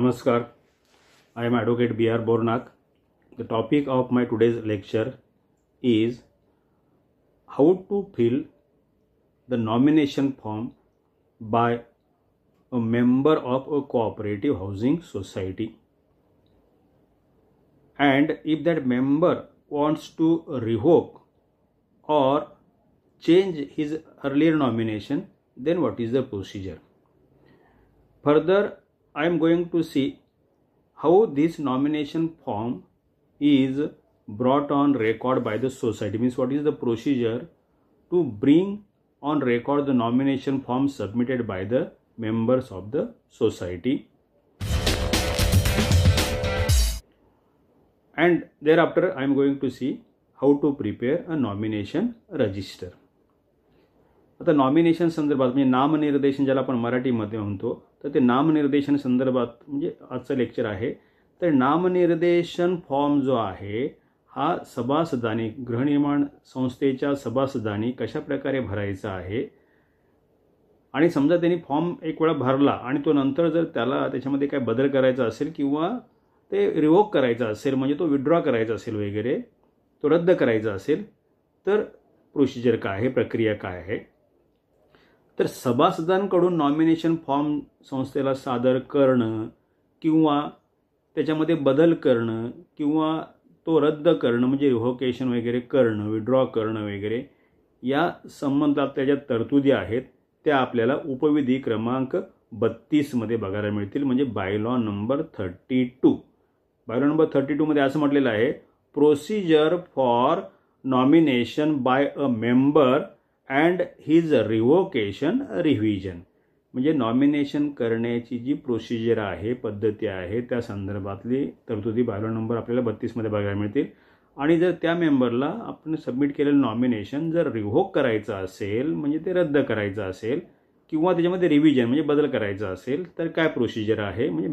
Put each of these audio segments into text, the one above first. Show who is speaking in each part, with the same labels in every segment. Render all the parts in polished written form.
Speaker 1: Namaskar, I am Advocate B.R. Bornak. The topic of my today's lecture is how to fill the nomination form by a member of a cooperative housing society. And if that member wants to revoke or change his earlier nomination, then what is the procedure? Further, I am going to see how this nomination form is brought on record by the society. Means what is the procedure to bring on record the nomination form submitted by the members of the society. And thereafter I am going to see how to prepare a nomination register. आता nomination संदर्भात म्हणजे नामनिर्देशन ज्याला आपण मराठीमध्ये म्हणतो, तर ते नामनिर्देशन संदर्भात म्हणजे आजचं लेक्चर आहे. तर नामनिर्देशन फॉर्म जो आहे हा सभासदांनी गृहनिर्माण संस्थेच्या सभासदांनी कशा प्रकारे भरायचा आहे. आणि समजा त्यांनी फॉर्म एक वेळा भरला आणि तो नंतर जर त्याला त्याच्यामध्ये काय बदल करायचा असेल किंवा ते रिवोक करायचा असेल म्हणजे तो विड्रॉ करायचा असेल वगैरे, तो रद्द करायचा असेल, तर प्रोसिजर काय आहे, प्रक्रिया काय आहे. तर सभासदांकडून नॉमिनेशन फॉर्म संस्थेला सादर करणं किंवा त्याच्यामध्ये बदल करणं किंवा तो रद्द करणं म्हणजे रिव्होकेशन वगैरे करणं, विड्रॉ करणं वगैरे या संबंधात त्याच्यात तरतुदी आहेत त्या आपल्याला उपविधी क्रमांक 32 मध्ये बघायला मिळतील. म्हणजे बायलॉ नंबर 32. बायलॉ नंबर 32 मध्ये असं म्हटलेलं आहे, procedure for nomination by a member and his revocation revision. म्हणजे नॉमिनेशन करण्याची जी प्रोसिजर आहे, पद्धती आहे, त्या संदर्भातली तरतुदी बायलॉ नंबर आपल्याला 32 मध्ये बघायला मिळतील. आणि जर त्या मेंबरला आपण सबमिट केलेलं नॉमिनेशन जर रिव्होक करायचं असेल म्हणजे ते रद्द करायचं असेल किंवा त्याच्यामध्ये रिव्हिजन म्हणजे बदल करायचा असेल तर काय प्रोसिजर आहे, म्हणजे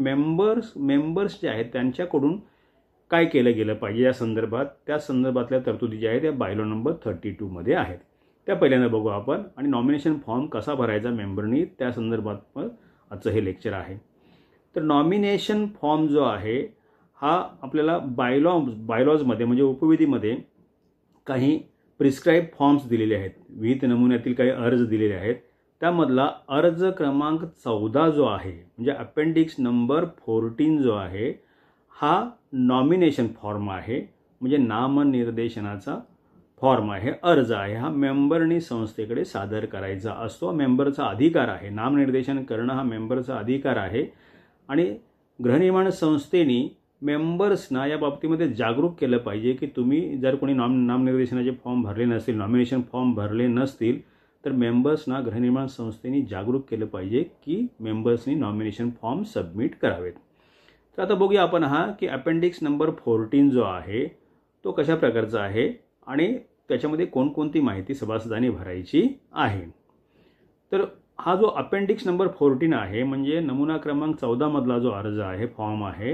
Speaker 1: मेंबर्स जे आहेत त्यांच्याकडून काय केलं गेलं पाहिजे या संदर्भात, त्या संदर्भातल्या तरतुदी ज्या आहेत त्या बायलॉ नंबर 32 मध्ये आहेत. त्या पहिल्यांदा बघू आपण. आणि नॉमिनेशन फॉर्म कसा भरायचा मेंबरनी त्या संदर्भात आजचं हे लेक्चर आहे. तर नॉमिनेशन फॉर्म जो आहे हा आपल्याला बायलॉजमध्ये म्हणजे उपविधीमध्ये काही प्रिस्क्राईब फॉर्म्स दिलेले आहेत, विहित नमुन्यातील काही अर्ज दिलेले आहेत. त्यामधला अर्ज क्रमांक 14 जो आहे म्हणजे अपेंडिक्स नंबर 14 जो आहे हा नॉमिनेशन फॉर्म आहे. म्हणजे नामनिर्देशनाचा फॉर्म आहे, अर्ज आहे. हा मेंबरनी संस्थेकडे सादर करायचा असतो. मेंबरचा अधिकार आहे, नामनिर्देशन करणं हा मेंबरचा अधिकार आहे. आणि गृहनिर्माण संस्थेने मेंबर्सना या बाबतीमध्ये जागरूक केलं पाहिजे की तुम्ही जर कोणी नामनिर्देशनाचे फॉर्म भरले नसतील, नॉमिनेशन फॉर्म भरले नसतील, तर मेंबर्सना गृहनिर्माण संस्थेने जागरूक केलं पाहिजे की मेंबर्सनी नॉमिनेशन फॉर्म सबमिट करावेत. तर आता बघूया आपण हा की अपेंडिक्स नंबर 14 जो आहे तो कशा प्रकारचा आहे आणि त्याच्यामध्ये कोणकोणती माहिती सभासदांनी भरायची आहे. तर हा जो अपेंडिक्स नंबर 14 आहे म्हणजे नमुना क्रमांक 14 मधला जो अर्ज आहे, फॉर्म आहे,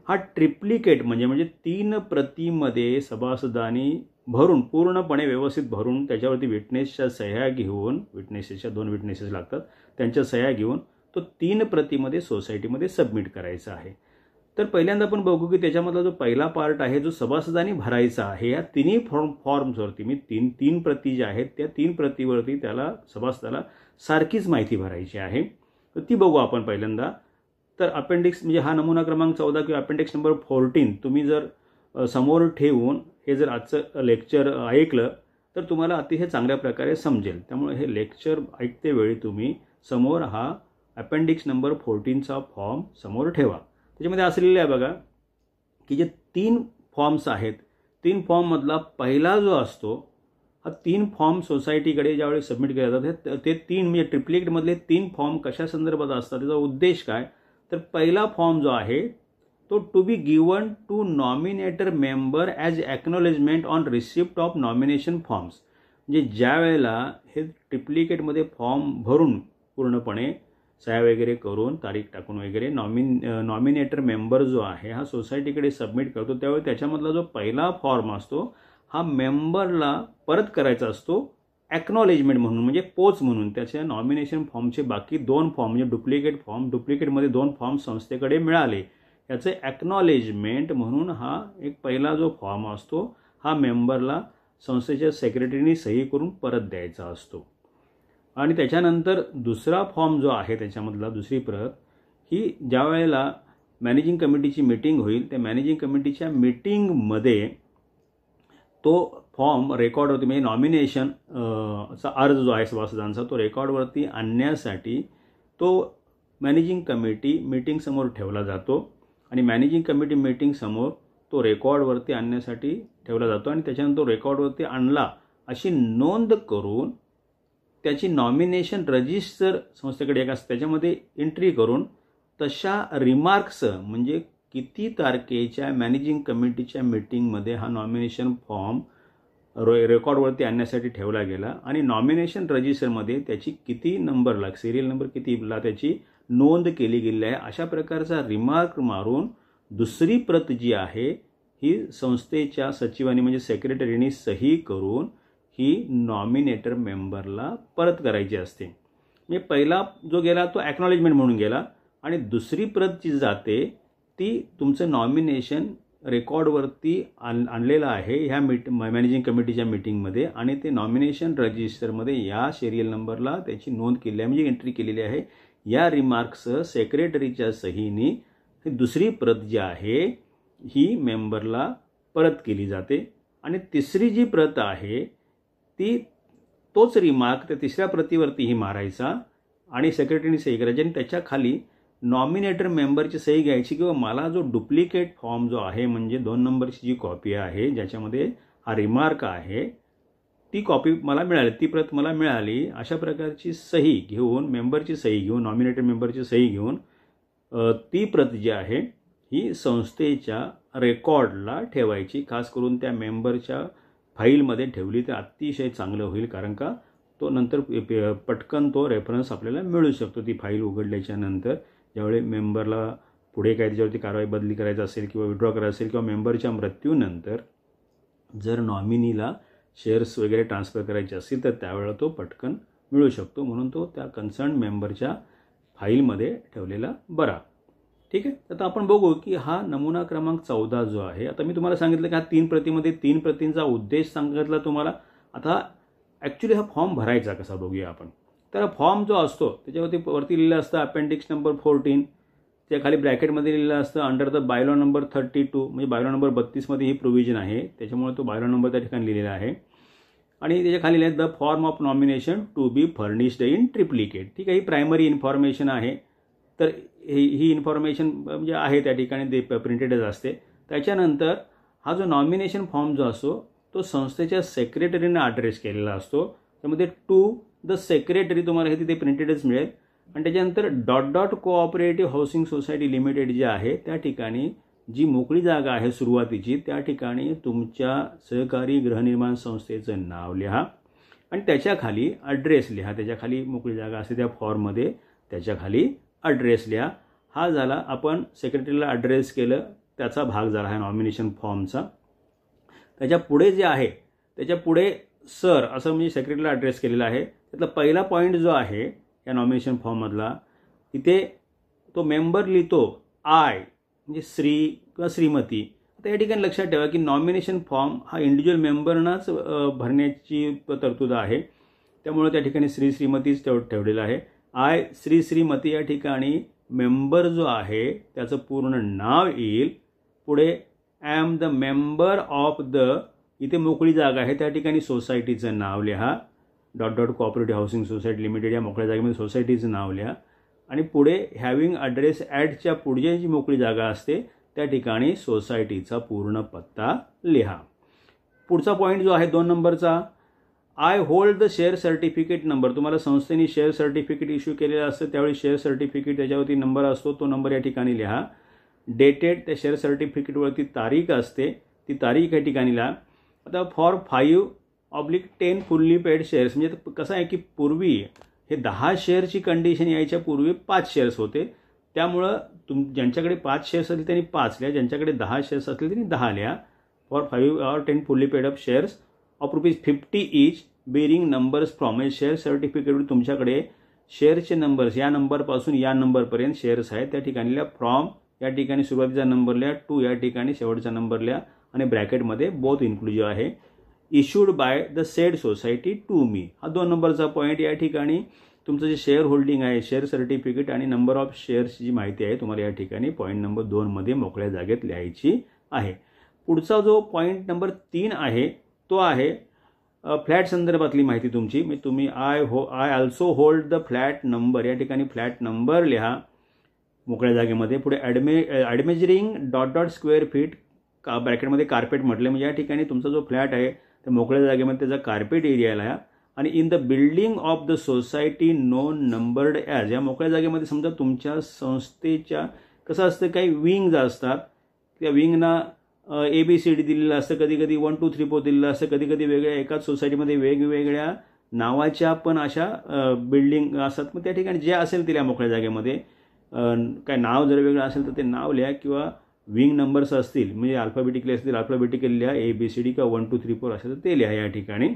Speaker 1: हा ट्रिप्लिकेट म्हणजे 3 प्रतीमध्ये सभासदांनी भरून पूर्णपणे व्यवस्थित भरून त्याच्यावरती विटनेसच्या सह्या घेऊन, विटनेसेसच्या 2 विटनेसेस लागतात, त्यांच्या सह्या घेऊन तो 3 प्रतीमध्ये सोसायटीमध्ये सबमिट करायचा आहे. तर पहिल्यांदा आपण बघू की त्याच्यामधला जो पहिला पार्ट आहे जो सभासदांनी भरायचा आहे या तिन्ही फॉर्म्सवरती मी 3 प्रती ज्या आहेत त्या 3 प्रतीवरती त्याला सभासदाला सारखीच माहिती भरायची आहे. तर ती बघू आपण पहिल्यांदा. तर अपेंडिक्स म्हणजे हा नमुना क्रमांक 14 किंवा अपेंडिक्स नंबर 14 तुम्ही जर समोर ठेवून हे जर आजचं लेक्चर ऐकलं तर तुम्हाला अतिशय चांगल्या प्रकारे समजेल. त्यामुळे हे लेक्चर ऐकते वेळी तुम्ही समोर हा अपेंडिक्स नंबर 14चा फॉर्म समोर ठेवा. त्याच्यामध्ये असलेले आहे बघा की जे 3 फॉर्म्स आहेत, 3 फॉर्ममधला पहिला जो असतो हा 3 फॉर्म सोसायटीकडे ज्यावेळी सबमिट केले जातात ते 3 म्हणजे ट्रिप्लिकेटमधले 3 फॉर्म कशा संदर्भात असतात, त्याचा उद्देश काय. तर पहिला फॉर्म जो आहे तो to be given to nominator member as acknowledgement on receipt of nomination forms. म्हणजे ज्या वेळेला हे ट्रिप्लिकेटमध्ये फॉर्म भरून पूर्णपणे सह्या वगैरे करून तारीख टाकून वगैरे नॉमिनेटर मेंबर जो आहे हा सोसायटीकडे सबमिट करतो त्यावेळी त्याच्यामधला जो पहिला फॉर्म असतो हा मेंबरला परत करायचा असतो ॲक्नॉलेजमेंट म्हणून म्हणजे पोच म्हणून त्याच्या नॉमिनेशन फॉर्मचे बाकी 2 फॉर्म म्हणजे डुप्लिकेटमध्ये 2 फॉर्म संस्थेकडे मिळाले याचे ॲक्नॉलेजमेंट म्हणून हा एक पहिला जो फॉर्म असतो हा मेंबरला संस्थेच्या सेक्रेटरीनी सही करून परत द्यायचा असतो. आणि त्याच्यानंतर दुसरा फॉर्म जो आहे त्याच्यामधला दुसरी प्रत ही ज्या वेळेला मॅनेजिंग कमिटीची मीटिंग होईल त्या मॅनेजिंग कमिटीच्या मीटिंगमध्ये तो फॉर्म रेकॉर्डवरती म्हणजे नॉमिनेशन चा अर्ज जो आहे सभासदांचा तो रेकॉर्डवरती आणण्यासाठी तो मॅनेजिंग कमिटी मीटिंगसमोर ठेवला जातो आणि मॅनेजिंग कमिटी मीटिंगसमोर तो रेकॉर्डवरती आणण्यासाठी ठेवला जातो आणि त्याच्यानंतर तो रेकॉर्डवरती आणला अशी नोंद करून त्याची नॉमिनेशन रजिस्टर संस्थेकडे एक असते त्याच्यामध्ये एंट्री करून तशा रिमार्क्स म्हणजे किती तारखेच्या मॅनेजिंग कमिटीच्या मीटिंगमध्ये हा नॉमिनेशन फॉर्म रेकॉर्डवरती आणण्यासाठी ठेवला गेला आणि नॉमिनेशन रजिस्टरमध्ये त्याची किती नंबरला सिरियल नंबर कितीला त्याची नोंद केली गेली आहे अशा प्रकारचा रिमार्क मारून दुसरी प्रत जी आहे ही संस्थेच्या सचिवांनी म्हणजे सेक्रेटरीनी सही करून ही नॉमिनेटर मेंबरला परत करायची असते. म्हणजे पहिला जो गेला तो ॲक्नॉलेजमेंट म्हणून गेला आणि दुसरी प्रत जी जाते ती तुमचं नॉमिनेशन रेकॉर्डवरती आणलेलं आहे ह्या मॅनेजिंग कमिटीच्या मीटिंगमध्ये आणि ते नॉमिनेशन रजिस्टरमध्ये या सिरियल नंबरला त्याची नोंद केली आहे म्हणजे एंट्री केलेली आहे. या रिमार्क्स सेक्रेटरीच्या सहीने ही दुसरी प्रत जी आहे ही मेंबरला परत केली जाते आणि तिसरी जी प्रत आहे ती तोच रिमार्क त्या तिसऱ्या प्रतीवरतीही मारायचा आणि सेक्रेटरीने सही करायची आणि त्याच्या खाली नॉमिनेटर मेंबरची सही घ्यायची किंवा मला जो डुप्लिकेट फॉर्म जो आहे म्हणजे 2 नंबरची जी कॉपी आहे ज्याच्यामध्ये हा रिमार्क आहे ती कॉपी मला मिळाली ती प्रत मला मिळाली अशा प्रकारची सही घेऊन मेंबरची सही घेऊन नॉमिनेटर मेंबरची सही घेऊन ती प्रत जी आहे ही संस्थेच्या रेकॉर्डला ठेवायची. खास करून त्या मेंबरच्या फाईलमध्ये ठेवली तर अतिशय चांगलं होईल कारण का तो नंतर पटकन तो रेफरन्स आपल्याला मिळू शकतो. ती फाईल उघडल्याच्या नंतर ज्यावेळी मेंबरला पुढे काही त्याच्यावरती कारवाई बदली करायचं असेल किंवा विड्रॉ करायचं असेल किंवा मेंबरच्या मृत्यूनंतर जर नॉमिनीला शेअर्स वगैरे ट्रान्सफर करायचे असतील तर त्यावेळेला तो पटकन मिळू शकतो म्हणून तो त्या कन्सर्न मेंबरच्या फाईलमध्ये ठेवलेला बरा. ठीक आहे. आता आपण बघू की हा नमुना क्रमांक 14 जो आहे आता मी तुम्हाला सांगितलं की हा 3 प्रतीमध्ये 3 प्रतींचा उद्देश सांगितला तुम्हाला. आता ॲक्च्युली हा फॉर्म भरायचा कसा बघूया आपण. तर फॉर्म जो असतो त्याच्यावरती लिहिलं असतं अपेंडिक्स नंबर 14 त्या खाली ब्रॅकेटमध्ये लिहिलं असतं अंडर द बायलॉ नंबर 32 म्हणजे बायलॉ नंबर 32 मध्ये ही प्रोव्हिजन आहे त्याच्यामुळे तो बायलॉ नंबर त्या ठिकाणी लिहिलेला आहे आणि त्याच्या खाली लिहिलं the form of nomination to be furnished in triplicate. ठीक आहे. ही प्रायमरी इन्फॉर्मेशन आहे तर ही इन्फॉर्मेशन म्हणजे आहे त्या ठिकाणी ते प्रिंटेडच असते. त्याच्यानंतर हा जो नॉमिनेशन फॉर्म जो असतो तो संस्थेच्या सेक्रेटरीने ॲड्रेस केलेला असतो त्यामध्ये टू द सेक्रेटरी तुम्हाला हे तिथे प्रिंटेडच मिळेल आणि त्याच्यानंतर ... कोऑपरेटिव्ह हाऊसिंग सोसायटी लिमिटेड जे आहे त्या ठिकाणी जी मोकळी जागा आहे सुरुवातीची त्या ठिकाणी तुमच्या सहकारी गृहनिर्माण संस्थेचं नाव लिहा आणि त्याच्या खाली ॲड्रेस लिहा. त्याच्या खाली मोकळी जागा असते त्या फॉर्ममध्ये त्याच्या खाली ॲड्रेस लिहा. हा झाला आपण सेक्रेटरीला ॲड्रेस केलं त्याचा भाग झाला आहे नॉमिनेशन फॉर्मचा. त्याच्या पुढे जे आहे त्याच्या पुढे सर असं म्हणजे सेक्रेटरीला ॲड्रेस केलेला आहे. त्यातला पहिला पॉईंट जो आहे या नॉमिनेशन फॉर्ममधला इथे तो मेंबर लिहितो आय म्हणजे श्री किंवा श्रीमती. आता या ठिकाणी लक्षात ठेवा की नॉमिनेशन फॉर्म हा इंडिव्हिज्युअल मेंबरनाच भरण्याची तरतूद आहे त्यामुळे त्या ठिकाणी श्री श्रीमतीच ठेवलेलं आहे. आय श्री श्रीमती या ठिकाणी मेंबर जो आहे त्याचं पूर्ण नाव येईल. पुढे I am the member of the इथे मोकळी जागा आहे त्या ठिकाणी सोसायटीचं नाव लिहा. ... कोऑपरेटिव्ह हाऊसिंग सोसायटी लिमिटेड या मोकळ्या जागेमध्ये सोसायटीचं नाव लिहा आणि पुढे हॅव्हिंग ॲड्रेस ॲटच्या पुढे जी मोकळी जागा असते त्या ठिकाणी सोसायटीचा पूर्ण पत्ता लिहा. पुढचा पॉईंट जो आहे 2 नंबरचा I hold the share certificate number. तुम्हाला संस्थेने शेअर सर्टिफिकेट इश्यू केलेलं असतं त्यावेळी शेअर सर्टिफिकेट त्याच्यावरती नंबर असतो तो नंबर या ठिकाणी लिहा. डेटेड त्या शेअर सर्टिफिकेटवरती तारीख असते ती तारीख या ठिकाणी लिहा. आता फॉर 5/10 फुल्ली पेड शेअर्स म्हणजे कसं आहे की पूर्वी हे 10 शेअरची कंडिशन यायच्या पूर्वी 5 शेअर्स होते त्यामुळं ज्यांच्याकडे 5 शेअर्स असतील त्यांनी 5 लिहा ज्यांच्याकडे 10 शेअर्स असतील त्यांनी 10 लिहा. For 5 or 10 fully paid up shares of ₹50 each bearing numbers from म्हणजे शेअर सर्टिफिकेटवर तुमच्याकडे शेअरचे नंबर्स या नंबरपासून या नंबरपर्यंत शेअर्स आहेत त्या ठिकाणी लिहा. फ्रॉम या ठिकाणी सुरुवातीचा नंबर लिहा, टू या ठिकाणी शेवटचा नंबर लिहा आणि ब्रॅकेटमध्ये बोथ इन्क्लुजिव्ह आहे. Issued by the said society to me हा 2 नंबरचा पॉईंट. या ठिकाणी तुमचं जे शेअर होल्डिंग आहे, शेअर सर्टिफिकेट आणि नंबर ऑफ शेअर्सची जी माहिती आहे तुम्हाला या ठिकाणी पॉईंट नंबर 2 मध्ये मोकळ्या जागेत लिहायची आहे. पुढचा जो पॉईंट नंबर 3 आहे तो आहे फ्लॅट संदर्भातली माहिती तुमची. मी तुम्ही I also hold the flat number या ठिकाणी फ्लॅट नंबर लिहा मोकळ्या जागेमध्ये. पुढे ॲडमेजरिंग डॉट स्क्वेअर फीट ब्रॅकेटमध्ये कार्पेट म्हटलं म्हणजे या ठिकाणी तुमचा जो फ्लॅट आहे त्या मोकळ्या जागेमध्ये त्याचा कार्पेट एरिया लिहा. आणि in the building of the society non numbered as या मोकळ्या जागेमध्ये समजा तुमच्या संस्थेच्या कसं असतं काही विंग्ज असतात, त्या विंगना ABCD दिलेलं असतं, कधी कधी 1 2 3 4 दिलेलं असतं, कधी कधी वेगळ्या एकाच सोसायटीमध्ये वेगवेगळ्या नावाच्या पण अशा बिल्डिंग असतात. मग त्या ठिकाणी जे असेल तिला मोकळ्या जागेमध्ये काय नाव जर वेगळं असेल तर ते नाव लिहा किंवा विंग नंबर्स असतील म्हणजे अल्फाबेटिकली असतील अल्फाबेटिकली लिहा, ABCD किंवा 1 2 3 4 असेल तर ते लिहा या ठिकाणी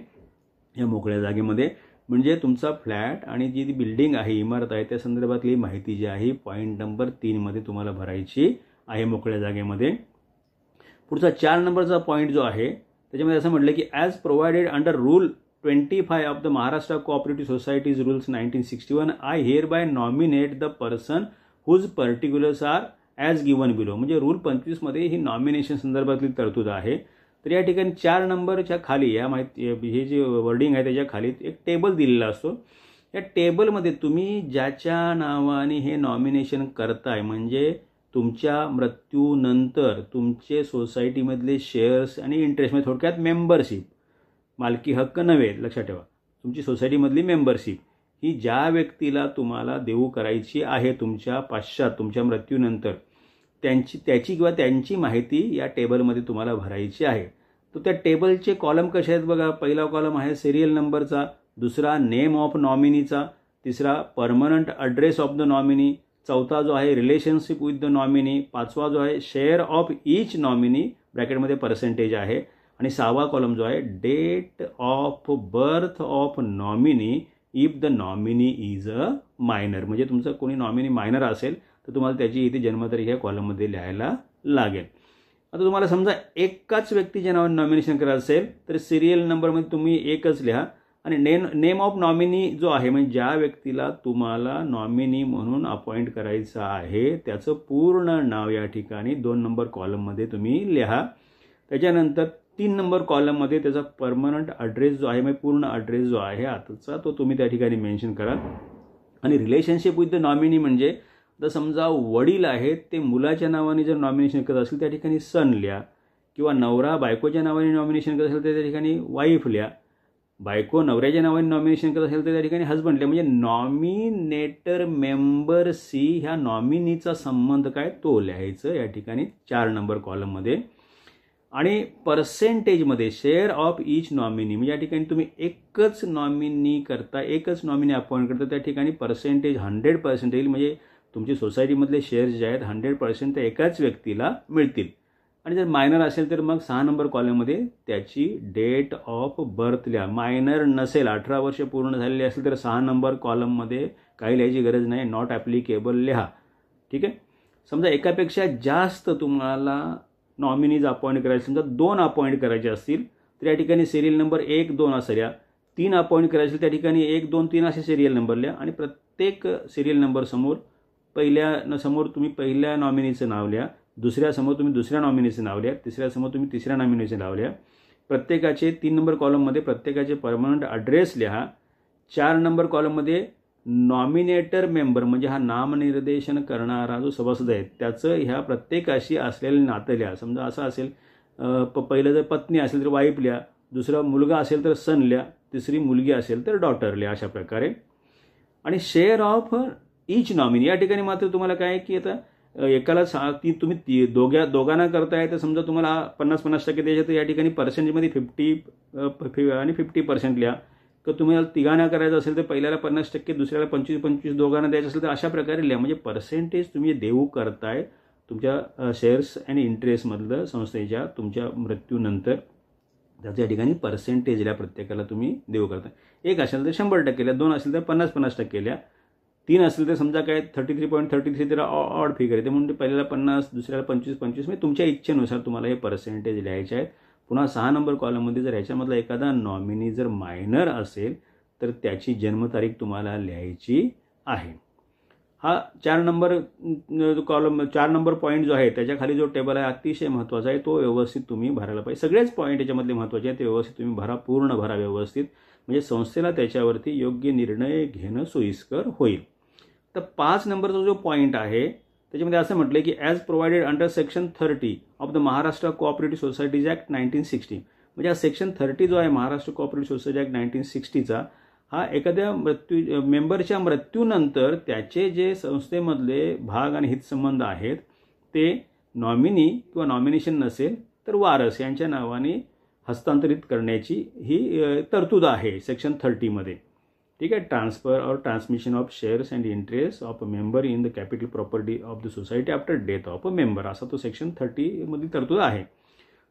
Speaker 1: या मोकळ्या जागेमध्ये. म्हणजे तुमचा फ्लॅट आणि जी बिल्डिंग आहे इमारत आहे त्या संदर्भातली माहिती जी आहे पॉईंट नंबर 3 मध्ये तुम्हाला भरायची आहे मोकळ्या जागेमध्ये. पुढचा 4 नंबरचा पॉईंट जो आहे त्याच्यामध्ये असं म्हटलं की as provided under rule 25 of the Maharashtra cooperative societies rules 1961 I hereby nominate the person whose particulars are as given below. म्हणजे रूल 25 मध्ये ही नॉमिनेशन संदर्भातली तरतूद आहे. तर या ठिकाणी 4 नंबरच्या खाली या माहिती हे जे वर्डिंग आहे त्याच्या खाली एक टेबल दिलेला असतो. या टेबलमध्ये तुम्ही ज्याच्या नावाने हे नॉमिनेशन करताय म्हणजे तुमच्या मृत्यूनंतर तुमचे सोसायटीमधले शेअर्स आणि इंटरेस्ट म्हणजे थोडक्यात मेंबरशिप, मालकी हक्क नव्हे लक्षात ठेवा, तुमची सोसायटीमधली मेंबरशिप ही ज्या व्यक्तीला तुम्हाला देऊ करायची आहे तुमच्या पश्चात तुमच्या मृत्यूनंतर त्याची किंवा त्यांची माहिती या टेबलमध्ये तुम्हाला भरायची आहे. तर त्या टेबलचे कॉलम कसे आहेत बघा. पहिला कॉलम आहे सिरियल नंबरचा, दुसरा नेम ऑफ नॉमिनीचा, तिसरा permanent address of the nominee, चौथा जो आहे रिलेशनशिप विथ द नॉमिनी, पाचवा जो आहे शेअर ऑफ ईच नॉमिनी ब्रॅकेटमध्ये पर्सेंटेज आहे आणि 6वा कॉलम जो आहे date of birth of nominee if the nominee is a minor. म्हणजे तुमचं कोणी नॉमिनी मायनर असेल तर तुम्हाला त्याची इथे जन्मतारीख या कॉलममध्ये लिहायला लागेल. आता तुम्हाला समजा एकाच व्यक्तीच्या नावाने नॉमिनेशन करायचं असेल तर सिरियल नंबरमध्ये तुम्ही एकच लिहा आणि नेम ऑफ नॉमिनी जो आहे म्हणजे ज्या व्यक्तीला तुम्हाला नॉमिनी म्हणून अपॉइंट करायचं आहे त्याचं पूर्ण नाव या ठिकाणी 2 नंबर कॉलममध्ये तुम्ही लिहा. त्याच्यानंतर 3 नंबर कॉलममध्ये त्याचा परमनंट ॲड्रेस जो आहे म्हणजे पूर्ण ॲड्रेस जो आहे आताचा तो तुम्ही त्या ठिकाणी मेन्शन करा. आणि रिलेशनशिप विथ द नॉमिनी म्हणजे तर समजा वडील आहेत ते मुलाच्या नावाने जर नॉमिनेशन करत असेल त्या ठिकाणी सन लिहा किंवा नवरा बायकोच्या नावाने नॉमिनेशन करत असेल तर त्या ठिकाणी वाईफ लिहा, बायको नवऱ्याच्या नावाने नॉमिनेशन करत असेल तर त्या ठिकाणी हजबंड लिहा. म्हणजे नॉमिनेटर मेंबर सी ह्या नॉमिनीचा संबंध काय तो लिहायचं या ठिकाणी 4 नंबर कॉलममध्ये. आणि पर्सेंटेजमध्ये शेअर ऑफ ईच नॉमिनी म्हणजे या ठिकाणी तुम्ही एकच नॉमिनी करता, एकच नॉमिनी अपॉइंट करता त्या ठिकाणी पर्सेंटेज 100% येईल. म्हणजे तुमची सोसायटीमधले शेअर्स जे आहेत 100% त्या एकाच व्यक्तीला मिळतील. आणि जर मायनर असेल तर मग 6 नंबर कॉलममध्ये त्याची डेट ऑफ बर्थ लिहा. मायनर नसेल 18 वर्ष पूर्ण झालेली असेल तर 6 नंबर कॉलममध्ये काही लिहायची गरज नाही, नॉट ॲप्लिकेबल लिहा. ठीक आहे. समजा एकापेक्षा जास्त तुम्हाला नॉमिनीज अपॉइंट करायचे, समजा 2 अपॉइंट करायचे असतील तर या ठिकाणी सिरियल नंबर 1 2 असं लिहा. 3 अपॉइंट करायचे त्या ठिकाणी 1 2 3 असे सिरियल नंबर लिहा आणि प्रत्येक सिरियल नंबर समोर तुम्ही पहिल्या नॉमिनीचं नाव लिहा, दुसऱ्या समोर तुम्ही दुसऱ्या नॉमिनीचं नाव लिहा, तिसऱ्या समोर तुम्ही तिसऱ्या नॉमिनीचं नाव लिहा. प्रत्येकाचे 3 नंबर कॉलममध्ये प्रत्येकाचे परमनंट ॲड्रेस लिहा. 4 नंबर कॉलममध्ये नॉमिनेटर मेंबर म्हणजे हा नामनिर्देशन करणारा जो सभासद आहे त्याचं ह्या प्रत्येकाशी असलेलं नातं लिहा. समजा असं असेल पहिलं जर पत्नी असेल तर वाईफ लिहा, दुसरा मुलगा असेल तर सन लिहा, तिसरी मुलगी असेल तर डॉटर लिहा अशा प्रकारे. आणि शेअर ऑफ ईच नॉमिनी या ठिकाणी मात्र तुम्हाला काय आहे की आता एकाला तुम्ही दोघांना करताय तर समजा तुम्हाला 50-50% द्यायचे तर या ठिकाणी पर्सेंटेजमध्ये 50 आणि 50% लिहा. तर तुम्हाला तिघांना करायचं असेल तर पहिल्याला 50%, दुसऱ्याला 25-25 दोघांना द्यायचं असेल तर अशा प्रकारे लिहा. म्हणजे पर्सेंटेज तुम्ही देऊ करताय तुमच्या शेअर्स आणि इंटरेस्टमधलं संस्थेच्या तुमच्या मृत्यूनंतर त्याच्या या ठिकाणी पर्सेंटेजला प्रत्येकाला तुम्ही देऊ करता. 1 असेल तर 100%ल्या, 2 असेल तर 50-50%ल्या, 3 असेल तर समजा काय 33.33 त्याला ऑड फिगर येते म्हणून पहिल्याला 50, दुसऱ्याला 25-25, म्हणजे तुमच्या इच्छेनुसार तुम्हाला हे पर्सेंटेज लिहायचे आहेत. पुन्हा 6 नंबर कॉलममध्ये जर ह्याच्यामधला एखादा नॉमिनी जर मायनर असेल तर त्याची जन्मतारीख तुम्हाला लिहायची आहे. हा 4 नंबर कॉलम, 4 नंबर पॉईंट जो आहे त्याच्या खाली जो टेबल आहे अतिशय महत्त्वाचा आहे, तो व्यवस्थित तुम्ही भरायला पाहिजे. सगळेच पॉईंट याच्यामधले महत्त्वाचे आहेत, ते व्यवस्थित तुम्ही भरा, पूर्ण भरा व्यवस्थित, म्हणजे संस्थेला त्याच्यावरती योग्य निर्णय घेणं सोयीस्कर होईल. तर 5 नंबरचा जो पॉईंट आहे त्याच्यामध्ये असं म्हटलं की as provided under section 30 of the Maharashtra cooperative societies act 1960, म्हणजे हा सेक्शन 30 जो आहे महाराष्ट्र कोऑपरेटिव्ह सोसायटी ॲक्ट 1960चा, हा एखाद्या मेंबरच्या मृत्यूनंतर त्याचे जे संस्थेमधले भाग आणि हितसंबंध आहेत ते नॉमिनी किंवा नॉमिनेशन नसेल तर वारस यांच्या नावाने हस्तांतरित करण्याची ही तरतूद आहे सेक्शन 30मध्ये. ठीक आहे. ट्रान्सफर और transmission of shares and interest of a member in the capital property of the society after death of a member, असा तो सेक्शन 30मध्ये तरतूद आहे.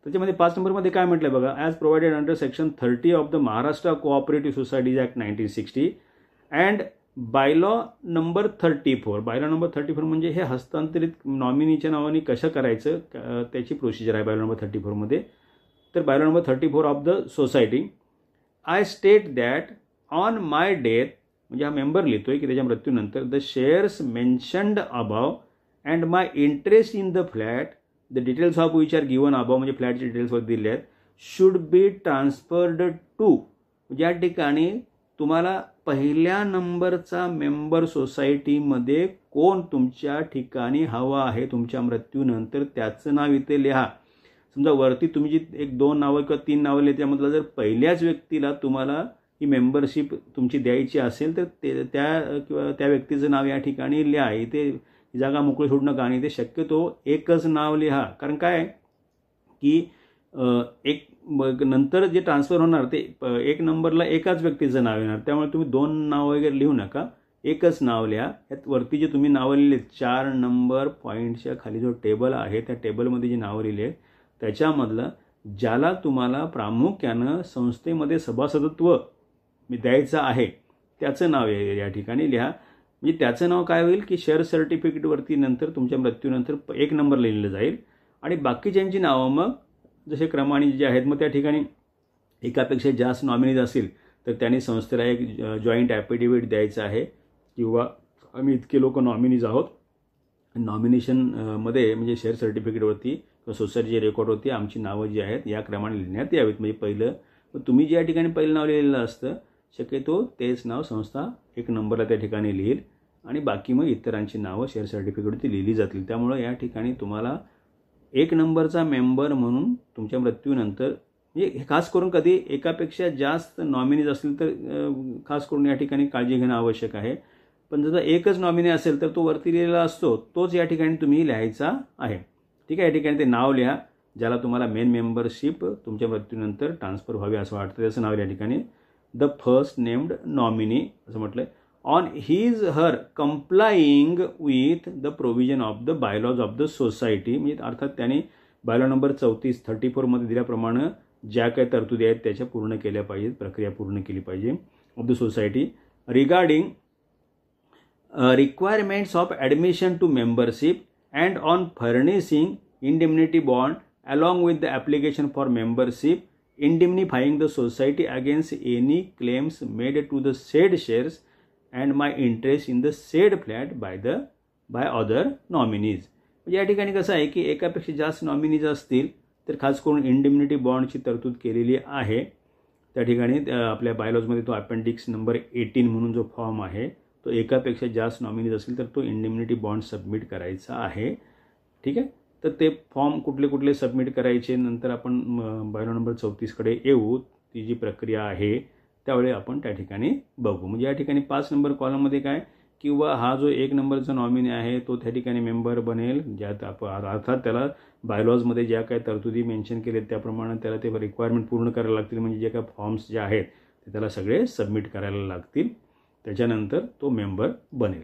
Speaker 1: त्याच्यामध्ये 5 नंबरमध्ये काय म्हटलं बघा, as provided under section 30 of the Maharashtra cooperative societies act 1960 and bylaw number 34. Bylaw number 34 म्हणजे हे हस्तांतरित नॉमिनीच्या नावाने कसं करायचं त्याची प्रोसिजर आहे बायलॉ नंबर 34मध्ये. तर bylaw number 34 of the society, I state that on my death, म्हणजे हा मेंबर लिहितोय की त्याच्या मृत्यूनंतर, the shares mentioned above and my interest in the flat, the details of which are given above, म्हणजे फ्लॅटचे डिटेल्स वर दिले आहेत, शुड बी ट्रान्सफर्ड टू, या ठिकाणी तुम्हाला पहिल्या नंबरचा मेंबर सोसायटीमध्ये कोण तुमच्या ठिकाणी हवा आहे तुमच्या मृत्यूनंतर त्याचं नाव इथे लिहा. समजा वरती तुम्ही जी 1-2 नावं किंवा 3 नावं लिहिली त्यामधलं जर पहिल्याच व्यक्तीला तुम्हाला ही मेंबरशिप तुमची द्यायची असेल तर त्या व्यक्तीचं नाव या ठिकाणी लिहा. इथे जागा मोकळी सोडू नका आणि ते शक्यतो एकच नाव लिहा. कारण काय की एक नंतर जे ट्रान्सफर होणार ते 1 नंबरला एकाच व्यक्तीचं नाव येणार, त्यामुळे तुम्ही 2 नाव वगैरे लिहू नका, एकच नाव लिहा. यात वरती जे तुम्ही नावं लिहिली 4 नंबर पॉईंटच्या खाली जो टेबल आहे त्या टेबलमध्ये जी नावं लिहिली आहेत त्याच्यामधलं ज्याला तुम्हाला प्रामुख्यानं संस्थेमध्ये सभासदत्व द्यायचं आहे त्याचं नाव या ठिकाणी लिहा. म्हणजे त्याचं नाव काय होईल की शेअर सर्टिफिकेटवरती नंतर तुमच्या मृत्यूनंतर 1 नंबर लिहिलं जाईल आणि बाकीच्यांची नावं मग जसे क्रमाने जे आहेत मग त्या ठिकाणी एकापेक्षा जास्त नॉमिनीज असतील तर त्यांनी संस्थेला एक जॉईंट ॲफिडेव्हिट द्यायचं आहे किंवा आम्ही इतके लोक नॉमिनीज आहोत, नॉमिनेशनमध्ये म्हणजे शेअर सर्टिफिकेटवरती किंवा सोसायटीच्या रेकॉर्डवरती आमची नावं जी आहेत या क्रमाने लिहिण्यात यावीत. म्हणजे पहिलं तुम्ही ज्या ठिकाणी पहिलं नाव लिहिलेलं असतं शक्यतो तेच नाव संस्था 1 नंबरला त्या ठिकाणी लिहिल आणि बाकी मग इतरांची नावं शेअर सर्टिफिकेटवरती लिहिली जातील. त्यामुळं या ठिकाणी तुम्हाला 1 नंबरचा मेंबर म्हणून तुमच्या मृत्यूनंतर, म्हणजे खास करून कधी एकापेक्षा जास्त नॉमिनीज असतील तर खास करून या ठिकाणी काळजी घेणं आवश्यक आहे. पण जर एकच नॉमिनी असेल तर तो वरती लिहिलेला असतो तोच या ठिकाणी तुम्ही लिहायचा आहे. ठीक आहे. या ठिकाणी ते नाव लिहा ज्याला तुम्हाला मेन मेंबरशिप तुमच्या मृत्यूनंतर ट्रान्सफर व्हावी असं वाटतं त्याचं नाव या ठिकाणी द फर्स्ट नेम्ड नॉमिनी असं म्हटलंय. On his her complying with the provision of the bylaws of the society, म्हणजे अर्थात त्याने बायलॉ नंबर 34मध्ये दिल्याप्रमाणे ज्या काही तरतुदी आहेत त्याच्या पूर्ण केल्या पाहिजेत, प्रक्रिया पूर्ण केली पाहिजे of the society regarding requirements of admission to membership and on furnishing indemnity bond along with the application for membership indemnifying the society against any claims made to the said shares and my interest in the said flat by other nominees. म्हणजे या ठिकाणी कसं आहे की एकापेक्षा जास्त nominees असतील तर खास करून इंडिमनिटी बॉन्डची तरतूद केलेली आहे. त्या ठिकाणी आपल्या बायलॉजमध्ये तो अपेंडिक्स नंबर 18 म्हणून जो फॉर्म आहे तो एकापेक्षा जास्त नॉमिनीज असेल तर तो इंडिमनिटी बॉन्ड सबमिट करायचा आहे. ठीक आहे. तर ते फॉर्म कुठले कुठले सबमिट करायचे नंतर आपण बायलॉ नंबर 34कडे येऊ, ती जी प्रक्रिया आहे त्यावेळी आपण त्या ठिकाणी बघू. म्हणजे या ठिकाणी 5 नंबर कॉलममध्ये काय किंवा हा जो 1 नंबरचा नॉमिनी आहे तो त्या ठिकाणी मेंबर बनेल, ज्यात अर्थात त्याला बायलॉजमध्ये ज्या काही तरतुदी मेन्शन केलेत त्याप्रमाणे त्याला ते रिक्वायरमेंट पूर्ण करायला लागतील. म्हणजे जे काही फॉर्म्स जे आहेत ते त्याला सगळे सबमिट करायला लागतील, त्याच्यानंतर तो मेंबर बनेल.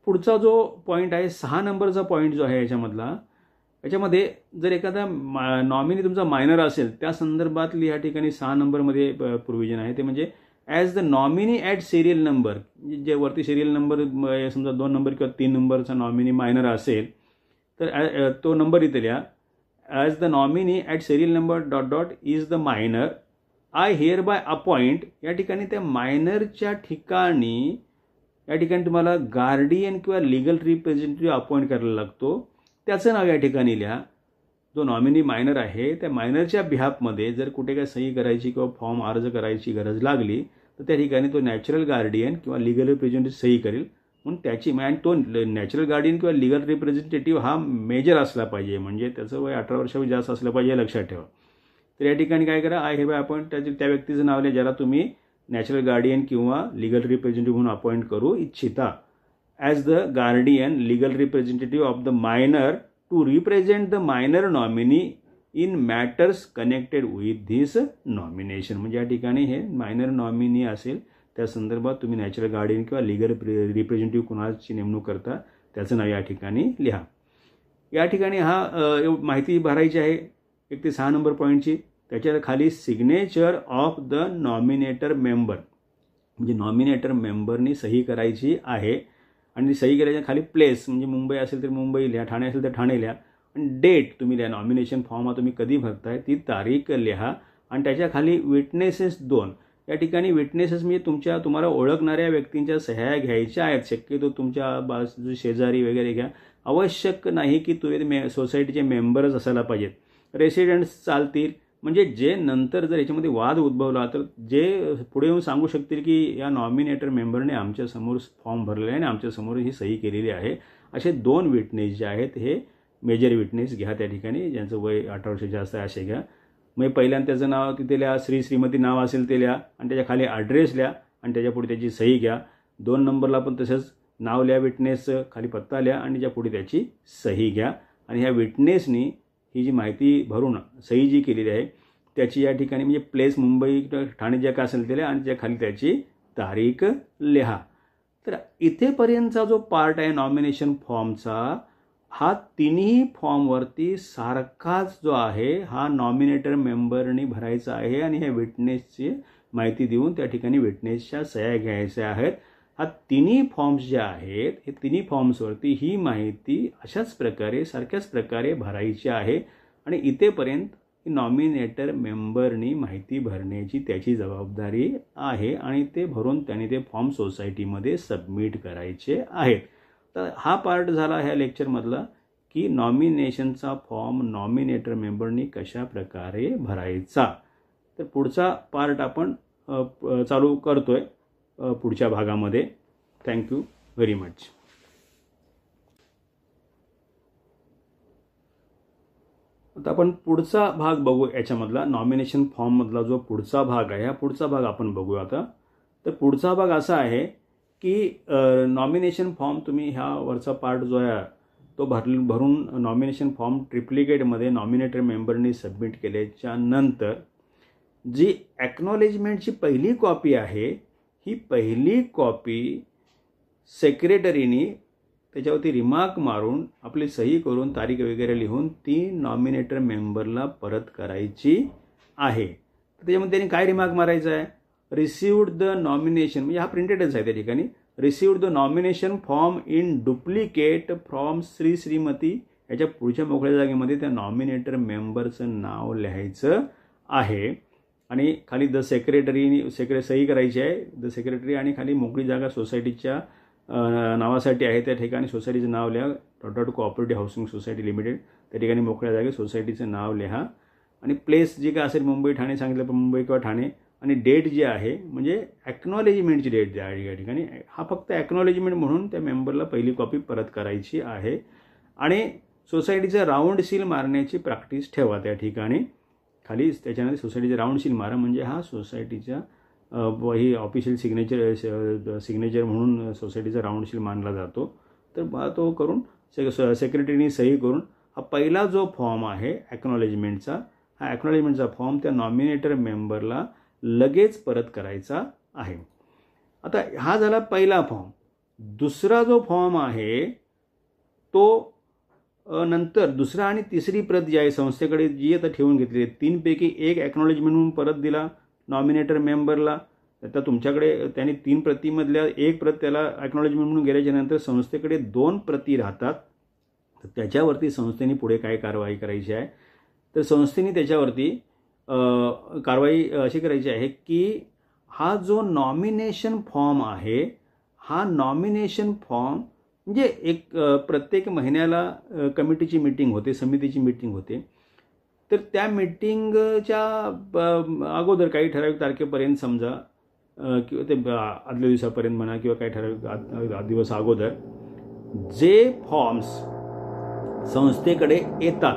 Speaker 1: पुढचा जो पॉईंट आहे 6 नंबरचा पॉईंट जो आहे याच्यामधला याच्यामध्ये जर एखादा नॉमिनी तुमचा मायनर असेल त्या संदर्भातली या ठिकाणी 6 नंबरमध्ये प्रोव्हिजन आहे, ते म्हणजे as the nominee at serial number, जे वरती सिरियल नंबर समजा 2 नंबर किंवा 3 नंबरचा नॉमिनी मायनर असेल तर तो नंबर इथे लिहा. As the nominee at serial number dot dot is the minor I hereby appoint. या ठिकाणी त्या मायनरच्या ठिकाणी या ठिकाणी तुम्हाला गार्डियन किंवा लिगल रिप्रेझेंटेटिव्ह अपॉइंट करायला लागतो. त्याचं नाव या ठिकाणी लिहा. जो नॉमिनी मायनर आहे त्या मायनरच्या बिहाफमध्ये जर कुठे काय सही करायची किंवा फॉर्म अर्ज करायची गरज लागली तर त्या ठिकाणी तो नॅचरल गार्डियन किंवा लिगल रिप्रेझेंटेटिव्ह सही करेल. म्हणून त्याची आणि तो नॅचरल गार्डियन किंवा लिगल रिप्रेझेंटेटिव्ह हा मेजर असला पाहिजे, म्हणजे त्याचं वय 18 वर्षापेक्षा जास्त असलं पाहिजे, लक्षात ठेवा. तर या ठिकाणी काय करा, आय हिअर अपॉइंट त्या व्यक्तीचं नाव लिहा ज्याला तुम्ही नॅचरल गार्डियन किंवा लिगल रिप्रेझेंटेटिव्ह म्हणून अपॉइंट करू इच्छिता. As the guardian legal representative of the minor to represent the minor nominee in matters connected with this nomination. म्हणजे या ठिकाणी हे मायनर नॉमिनी असेल त्या संदर्भात तुम्ही नॅचरल गार्डियन किंवा लिगल रिप्रेझेंटेटिव्ह कुणाची नेमणूक करता त्याचं नाव या ठिकाणी लिहा. या ठिकाणी माहिती भरायची आहे 1 ते 6 नंबर पॉईंटची. त्याच्या खाली signature of the nominator member, म्हणजे नॉमिनेटर मेंबरनी सही करायची आहे आणि सही केल्याच्या खाली प्लेस, म्हणजे मुंबई असेल तर मुंबई लिहा, ठाणे असेल तर ठाणे लिहा आणि डेट तुम्ही लिहा. नॉमिनेशन फॉर्म हा तुम्ही कधी भरताय ती तारीख लिहा आणि त्याच्या खाली विटनेसेस 2. या ठिकाणी विटनेसेस म्हणजे तुम्हाला ओळखणाऱ्या व्यक्तींच्या सह्या घ्यायच्या आहेत. शक्यतो तुमच्या शेजारी वगैरे घ्या. आवश्यक नाही की तुम्ही सोसायटीचे मेंबरच असायला पाहिजेत. रेसिडेंट्स चालतील, म्हणजे जे नंतर जर याच्यामध्ये वाद उद्भवला तर जे पुढे येऊन सांगू शकतील की या नॉमिनेटर मेंबरने आमच्यासमोर फॉर्म भरलेला आहे आणि आमच्यासमोर ही सही केलेली आहे, असे 2 विटनेस जे आहेत हे मेजर विटनेस घ्या त्या ठिकाणी, ज्यांचं वय 18 वर्ष जास्त आहे असे घ्या. मग पहिल्यांदा त्याचं नाव तिथे लिहा, श्रीमती नाव असेल ते लिहा आणि त्याच्या खाली ॲड्रेस लिहा आणि त्याच्या पुढे त्याची सही घ्या. 2 नंबरला पण तसंच नाव लिहा विटनेसचं, खाली पत्ता लिहा आणि त्याच्या पुढे त्याची सही घ्या. आणि ह्या विटनेसनी ही जी माहिती भरून सही जी केलेली आहे त्याची या ठिकाणी म्हणजे प्लेस मुंबई ठाणे जे काय असेल ते लिहा आणि त्या खाली त्याची तारीख लिहा. तर इथेपर्यंतचा जो पार्ट आहे नॉमिनेशन फॉर्मचा हा तिन्ही फॉर्मवरती सारखाच जो आहे हा नॉमिनेटर मेंबरनी भरायचा आहे आणि ह्या विटनेसची माहिती देऊन त्या ठिकाणी विटनेसच्या सह्या घ्यायच्या आहेत. हा तिन्ही फॉर्म्स जे आहेत हे तिन्ही फॉर्म्सवरती ही माहिती अशाच प्रकारे सारख्याच प्रकारे भरायची आहे आणि इथेपर्यंत नॉमिनेटर मेंबरनी माहिती भरण्याची त्याची जबाबदारी आहे आणि ते भरून त्यांनी ते फॉर्म सोसायटीमध्ये सबमिट करायचे आहेत. तर हा पार्ट झाला ह्या लेक्चरमधला की नॉमिनेशनचा फॉर्म नॉमिनेटर मेंबरनी कशा प्रकारे भरायचा. तर पुढचा पार्ट आपण चालू करतोय पुढच्या भागामध्ये. Thank you very much. आता आपण पुढचा भाग बघू. याच्यामधला नॉमिनेशन फॉर्ममधला जो पुढचा भाग आहे हा पुढचा भाग आपण बघूया आता. तर पुढचा भाग असा आहे की नॉमिनेशन फॉर्म तुम्ही ह्या वरचा पार्ट जो आहे तो भरून नॉमिनेशन फॉर्म ट्रिप्लिकेटमध्ये नॉमिनेटर मेंबरनी सबमिट केल्याच्या नंतर जी ॲक्नॉलेजमेंटची पहिली कॉपी आहे ही पहिली कॉपी सेक्रेटरीनी त्याच्यावरती रिमार्क मारून आपली सही करून तारीख वगैरे लिहून ती नॉमिनेटर मेंबरला परत करायची आहे. तर त्याच्यामध्ये त्यांनी काय रिमार्क मारायचा आहे, रिसिव्ड द नॉमिनेशन, म्हणजे हा प्रिंटेडच आहे त्या ठिकाणी, received the nomination form in duplicate from Shrimati. याच्या पुढच्या मोकळ्या जागेमध्ये त्या नॉमिनेटर मेंबरचं नाव लिहायचं आहे आणि खाली द सेक्रेटरी सही करायची आहे द सेक्रेटरी आणि खाली मोकळी जागा सोसायटीच्या नावासाठी आहे त्या ठिकाणी सोसायटीचं नाव लिहा. Dot cooperative housing society limited त्या ठिकाणी मोकळ्या जागे सोसायटीचं नाव लिहा आणि प्लेस जी काय असेल मुंबई ठाणे सांगितलं पण मुंबई किंवा ठाणे आणि डेट जी आहे म्हणजे ॲक्नॉलेजमेंटची डेट जी आहे या ठिकाणी हा फक्त ॲक्नॉलेजमेंट म्हणून त्या मेंबरला पहिली कॉपी परत करायची आहे. आणि सोसायटीचं राऊंड सील मारण्याची प्रॅक्टिस ठेवा त्या ठिकाणी. खाली त्याच्यामध्ये सोसायटीचं राऊंड सील मारा म्हणजे हा सोसायटीच्या ही ऑफिशियल सिग्नेचर म्हणून सोसायटीचा राऊंड सील मानला जातो. तर तो करून सेक्रेटरीनी सही करून हा पहिला जो फॉर्म आहे ॲक्नॉलेजमेंटचा हा ॲक्नॉलेजमेंटचा फॉर्म त्या नॉमिनेटर मेंबरला लगेच परत करायचा आहे. आता हा झाला पहिला फॉर्म. दुसरा जो फॉर्म आहे तो नंतर दुसरा आणि तिसरी प्रत जी आहे संस्थेकडे जी आता ठेवून घेतली आहे, 3पैकी एक ॲक्नॉलेजमेंट म्हणून परत दिला नॉमिनेटर मेंबरला. आता तुमच्याकडे त्याने 3 प्रतीमधल्या एक प्रत त्याला ॲक्नॉलेजमेंट म्हणून गेल्याच्या नंतर संस्थेकडे 2 प्रती राहतात. तर त्याच्यावरती संस्थेने पुढे काय कारवाई करायची आहे, तर संस्थेने त्याच्यावरती कारवाई अशी करायची आहे की हा जो नॉमिनेशन फॉर्म आहे, हा नॉमिनेशन फॉर्म म्हणजे एक प्रत्येक महिन्याला कमिटीची मीटिंग होते, समितीची मीटिंग होते. तर त्या मीटिंगच्या अगोदर काही ठराविक तारखेपर्यंत समजा किंवा ते आदल्या दिवसापर्यंत म्हणा किंवा काही ठराविक दिवस अगोदर जे फॉर्म्स संस्थेकडे येतात,